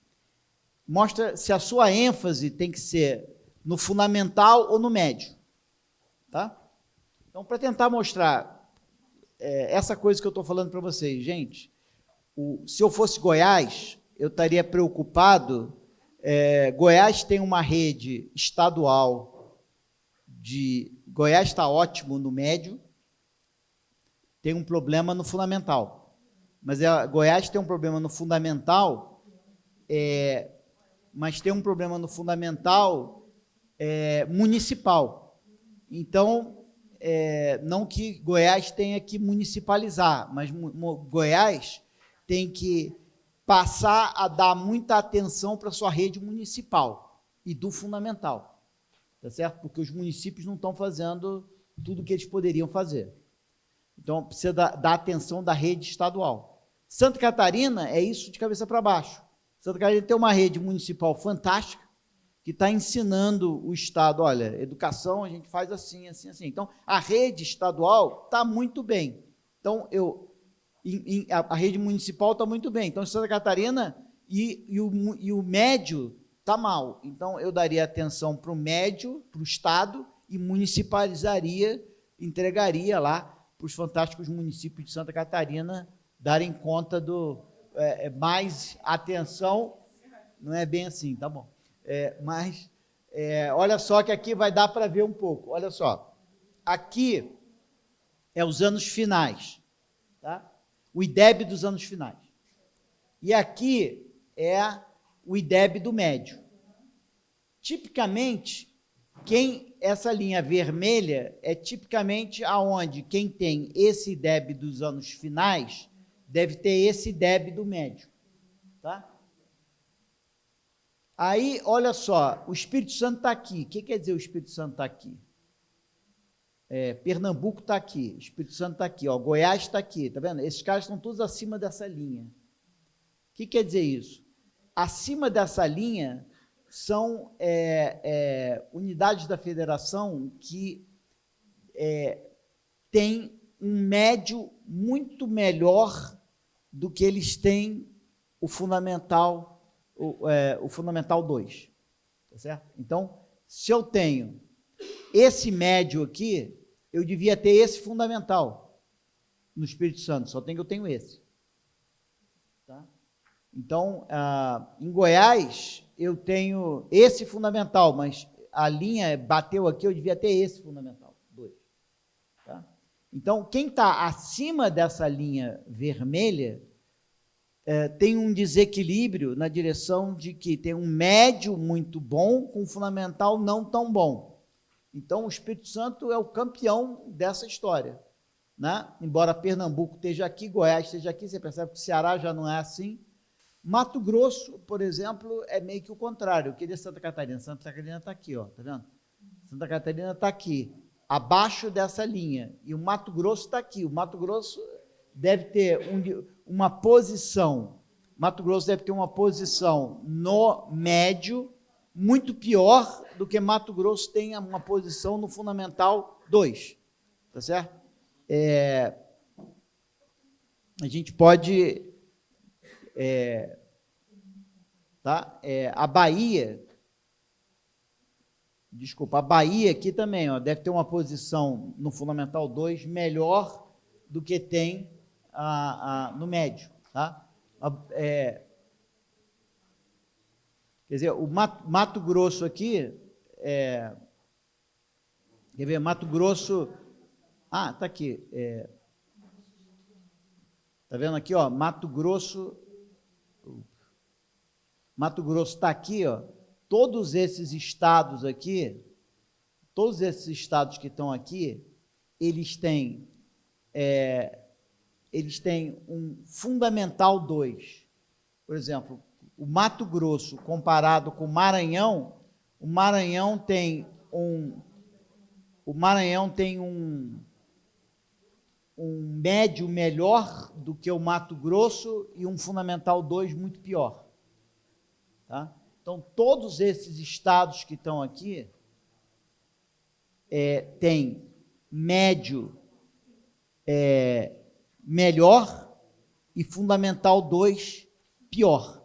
Mostra se a sua ênfase tem que ser no fundamental ou no médio, tá? Então, para tentar mostrar essa coisa que eu estou falando para vocês, gente, se eu fosse Goiás, eu estaria preocupado. Goiás tem uma rede estadual Goiás está ótimo no médio, tem um problema no fundamental. Mas Goiás tem um problema no fundamental, mas tem um problema no fundamental municipal. Então, não que Goiás tenha que municipalizar, mas Goiás tem que passar a dar muita atenção para a sua rede municipal e do fundamental, tá certo? Porque os municípios não estão fazendo tudo o que eles poderiam fazer. Então, precisa dar atenção da rede estadual. Santa Catarina é isso de cabeça para baixo. Santa Catarina tem uma rede municipal fantástica, que está ensinando o Estado, olha, educação a gente faz assim, assim, assim. Então, a rede estadual está muito bem. Então, a rede municipal está muito bem. Então, Santa Catarina e o médio está mal. Então, eu daria atenção para o médio, para o Estado, e municipalizaria, entregaria lá para os fantásticos municípios de Santa Catarina darem conta mais atenção. Não é bem assim, tá bom. Mas olha só que aqui vai dar para ver um pouco. Olha só, aqui é os anos finais, tá? O IDEB dos anos finais. E aqui é o IDEB do médio. Tipicamente, essa linha vermelha é tipicamente aonde quem tem esse IDEB dos anos finais deve ter esse IDEB do médio, tá? Aí, olha só, o Espírito Santo está aqui. O que quer dizer o Espírito Santo está aqui? Pernambuco está aqui, Espírito Santo está aqui, ó, Goiás está aqui, tá vendo? Esses caras estão todos acima dessa linha. O que quer dizer isso? Acima dessa linha são unidades da federação que têm um médio muito melhor do que eles têm o Fundamental o Fundamental 2, tá certo? Então, se eu tenho esse médio aqui, eu devia ter esse Fundamental no Espírito Santo, só tem que eu tenho esse. Tá? Então, em Goiás, eu tenho esse Fundamental, mas a linha bateu aqui, eu devia ter esse Fundamental 2. Tá? Então, quem está acima dessa linha vermelha, tem um desequilíbrio na direção de que tem um médio muito bom com um fundamental não tão bom. Então, o Espírito Santo é o campeão dessa história, né? Embora Pernambuco esteja aqui, Goiás esteja aqui, você percebe que o Ceará já não é assim. Mato Grosso, por exemplo, é meio que o contrário. Eu queria Santa Catarina. Santa Catarina está aqui, ó, tá vendo? Santa Catarina está aqui, abaixo dessa linha. E o Mato Grosso está aqui. O Mato Grosso deve ter uma posição, Mato Grosso deve ter uma posição no médio muito pior do que Mato Grosso tem uma posição no Fundamental 2, tá certo? A gente pode, a Bahia aqui também, ó, deve ter uma posição no Fundamental 2 melhor do que tem no médio, tá? Quer dizer, o Mato Grosso aqui, quer ver, Mato Grosso, tá aqui, tá vendo aqui, ó, Mato Grosso está aqui, ó, todos esses estados aqui, todos esses estados que estão aqui, eles têm um Fundamental 2. Por exemplo, o Mato Grosso comparado com o Maranhão tem um médio melhor do que o Mato Grosso e um Fundamental 2 muito pior. Tá? Então, todos esses estados que estão aqui têm médio melhor e Fundamental 2 pior.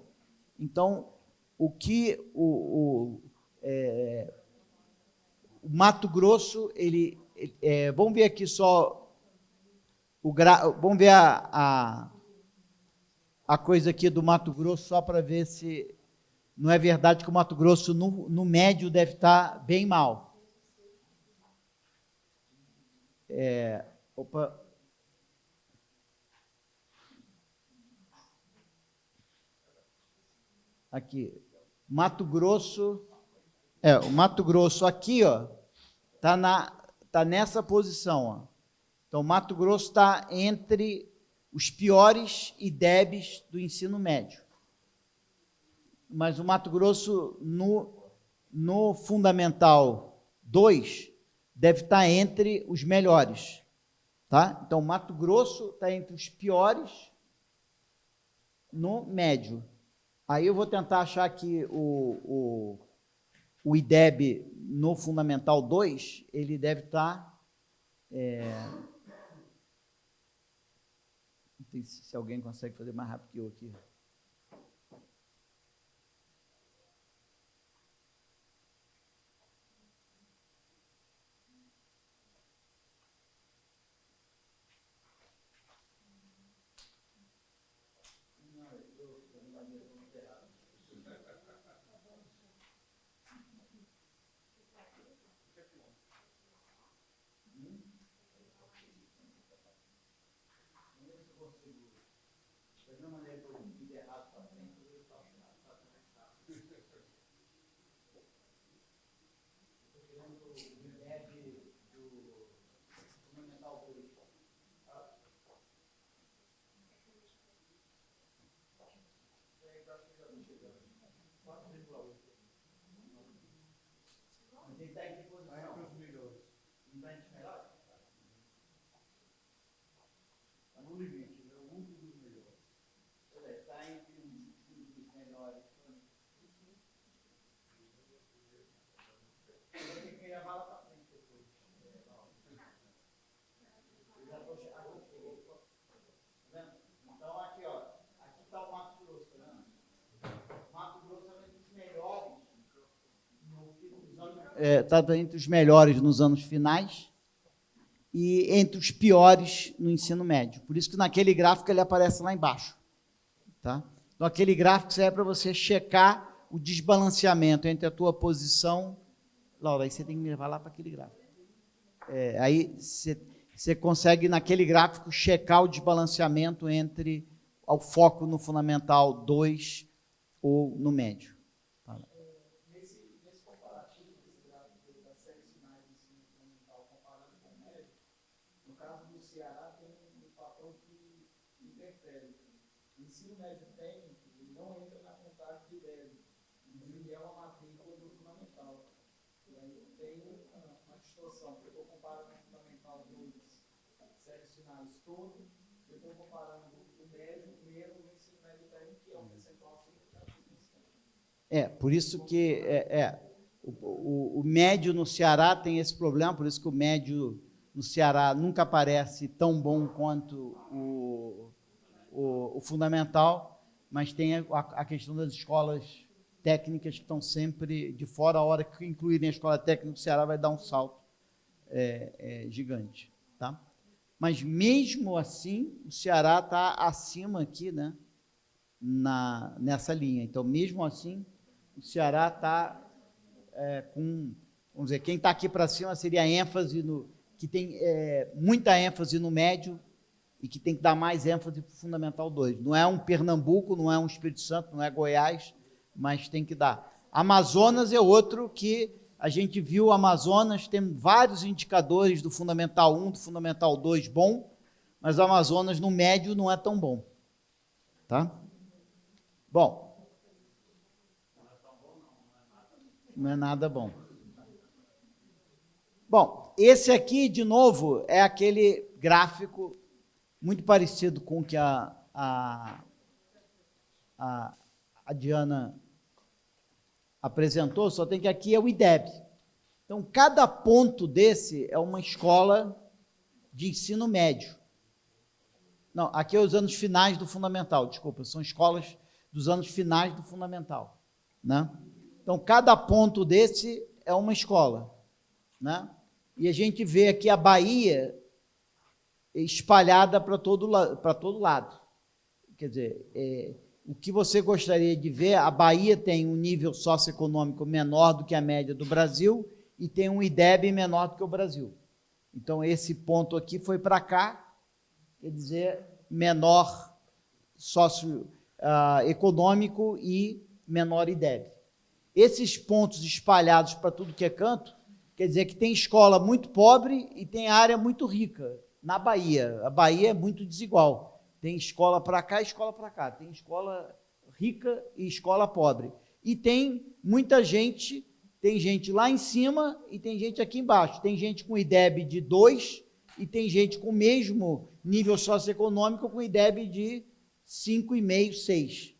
Então, o que o Mato Grosso, vamos ver aqui só, vamos ver a a coisa aqui do Mato Grosso, só para ver se não é verdade que o Mato Grosso, no médio, deve estar bem mal. Opa. Aqui. Mato Grosso. O Mato Grosso aqui, ó, tá nessa posição, ó. Então, Mato Grosso está entre os piores IDEBs do ensino médio. Mas o Mato Grosso, no Fundamental 2, deve estar entre os melhores. Tá? Então, Mato Grosso está entre os piores no médio. Aí eu vou tentar achar aqui o IDEB no Fundamental 2, ele deve estar... Não sei se alguém consegue fazer mais rápido que eu aqui. No limite, né? O último dos melhores. Está entre os 5 dos melhores. Eu vou ter que levar lá para frente depois. Eu já estou chegando. Tá vendo? Então, aqui, ó. Aqui está o Mato Grosso, tá vendo? O Mato Grosso é entre os melhores. Está entre os melhores nos anos finais e entre os piores no ensino médio. Por isso que naquele gráfico ele aparece lá embaixo. Tá? Então, aquele gráfico serve para você checar o desbalanceamento entre a tua posição. Laura, aí você tem que me levar lá para aquele gráfico. Aí você consegue, naquele gráfico, checar o desbalanceamento entre o foco no Fundamental 2 ou no médio. Tá? Nesse comparativo desse gráfico das séries finais do ensino fundamental comparado com o médio, no caso do Ceará, tem um fator que interfere. O ensino médio técnico não entra na contagem de IDEB, ele é uma matrícula do fundamental. E aí tem uma distorção, porque eu estou comparando o fundamental 2, séries finais todo, eu estou comparando o médio primeiro no ensino médio técnico, que é um percentual significativo. Por isso que o médio no Ceará tem esse problema, por isso que o médio no Ceará nunca parece tão bom quanto o fundamental, mas tem a questão das escolas técnicas que estão sempre de fora. A hora que incluírem a escola técnica do Ceará vai dar um salto gigante. Tá? Mas mesmo assim, o Ceará está acima aqui, né, nessa linha. Então, mesmo assim, o Ceará está com, vamos dizer, quem está aqui para cima seria a ênfase que tem muita ênfase no médio e que tem que dar mais ênfase para o Fundamental 2. Não é um Pernambuco, não é um Espírito Santo, não é Goiás, mas tem que dar. Amazonas é outro que a gente viu. O Amazonas tem vários indicadores do Fundamental 1, do Fundamental 2 bom, mas o Amazonas no médio não é tão bom. Tá? Bom. Não é nada bom. Bom, esse aqui, de novo, é aquele gráfico muito parecido com o que a Diana apresentou, só tem que aqui é o IDEB. Então, cada ponto desse é uma escola de ensino médio. Não, aqui é os anos finais do fundamental, desculpa, são escolas dos anos finais do fundamental, né? Então, cada ponto desse é uma escola, né? E a gente vê aqui a Bahia espalhada para todo lado. quer dizer, o que você gostaria de ver, a Bahia tem um nível socioeconômico menor do que a média do Brasil e tem um IDEB menor do que o Brasil. Então, esse ponto aqui foi para cá, quer dizer, menor socioeconômico e menor IDEB. Esses pontos espalhados para tudo que é canto, quer dizer que tem escola muito pobre e tem área muito rica na Bahia. A Bahia é muito desigual. Tem escola para cá e escola para cá. Tem escola rica e escola pobre. E tem muita gente, tem gente lá em cima e tem gente aqui embaixo. Tem gente com IDEB de 2 e tem gente com o mesmo nível socioeconômico com IDEB de 5,5, 6.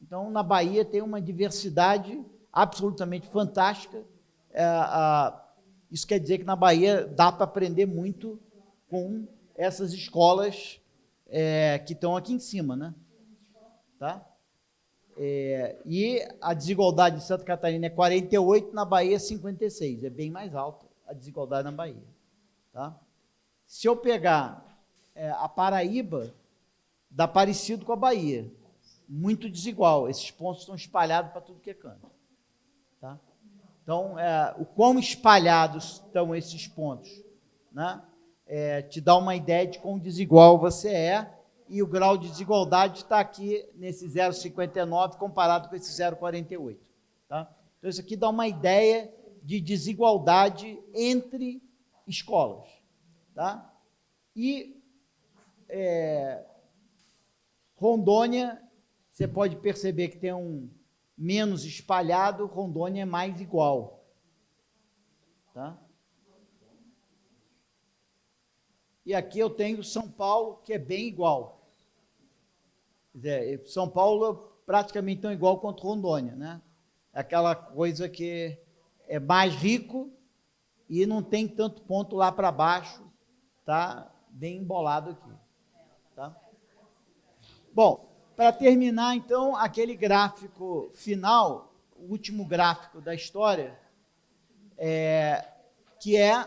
Então, na Bahia tem uma diversidade absolutamente fantástica. Isso quer dizer que na Bahia dá para aprender muito com essas escolas que estão aqui em cima, né? Tá? E a desigualdade em Santa Catarina é 48, na Bahia é 56. É bem mais alta a desigualdade na Bahia. Tá? Se eu pegar a Paraíba, dá parecido com a Bahia. Muito desigual. Esses pontos estão espalhados para tudo que é canto. Tá? Então, o quão espalhados estão esses pontos, né? Te dá uma ideia de quão desigual você é, e o grau de desigualdade está aqui nesse 0,59 comparado com esse 0,48. Tá? Então, isso aqui dá uma ideia de desigualdade entre escolas. Tá? E Rondônia, você pode perceber que tem um menos espalhado, Rondônia é mais igual. Tá? E aqui eu tenho São Paulo, que é bem igual. Quer dizer, São Paulo é praticamente tão igual quanto Rondônia, né? É aquela coisa que é mais rico e não tem tanto ponto lá para baixo, tá? Bem embolado aqui. Tá? Bom, para terminar, então, aquele gráfico final, o último gráfico da história, que é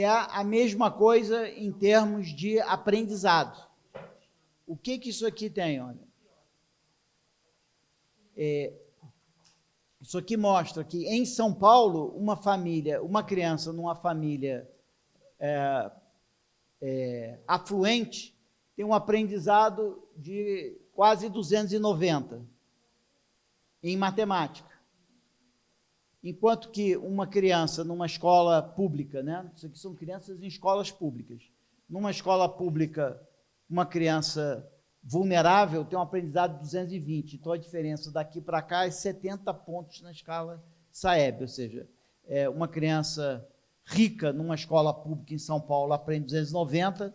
a mesma coisa em termos de aprendizado. O que isso aqui tem? Olha? Isso aqui mostra que em São Paulo, uma criança numa família afluente tem um aprendizado de quase 290 em matemática. Enquanto que uma criança numa escola pública, né? Isso aqui são crianças em escolas públicas. Numa escola pública, uma criança vulnerável tem um aprendizado de 220. Então, a diferença daqui para cá é 70 pontos na escala SAEB, ou seja, uma criança rica numa escola pública em São Paulo aprende 290,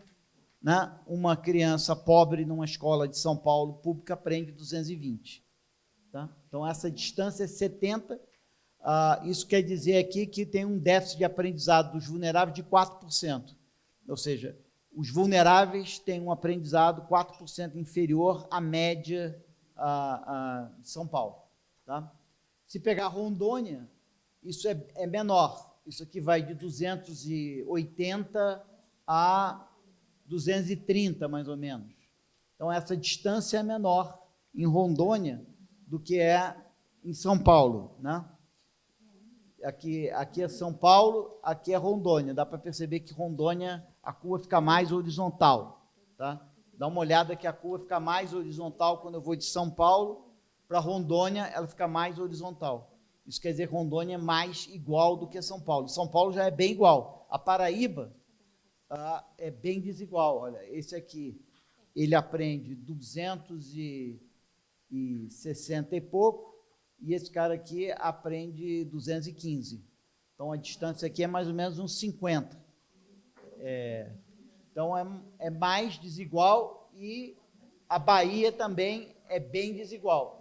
né? Uma criança pobre numa escola de São Paulo pública aprende 220. Tá? Então, essa distância é 70. Isso quer dizer aqui que tem um déficit de aprendizado dos vulneráveis de 4%. Ou seja, os vulneráveis têm um aprendizado 4% inferior à média de São Paulo. Tá? Se pegar Rondônia, isso é menor. Isso aqui vai de 280 a 230, mais ou menos. Então, essa distância é menor em Rondônia do que é em São Paulo, né? Aqui é São Paulo, aqui é Rondônia. Dá para perceber que Rondônia, a curva fica mais horizontal. Tá? Dá uma olhada que a curva fica mais horizontal quando eu vou de São Paulo para Rondônia, ela fica mais horizontal. Isso quer dizer que Rondônia é mais igual do que São Paulo. São Paulo já é bem igual. A Paraíba é bem desigual. Olha, esse aqui, ele aprende 260 e pouco, e esse cara aqui aprende 215. Então, a distância aqui é mais ou menos uns 50. Então, é mais desigual, e a Bahia também é bem desigual.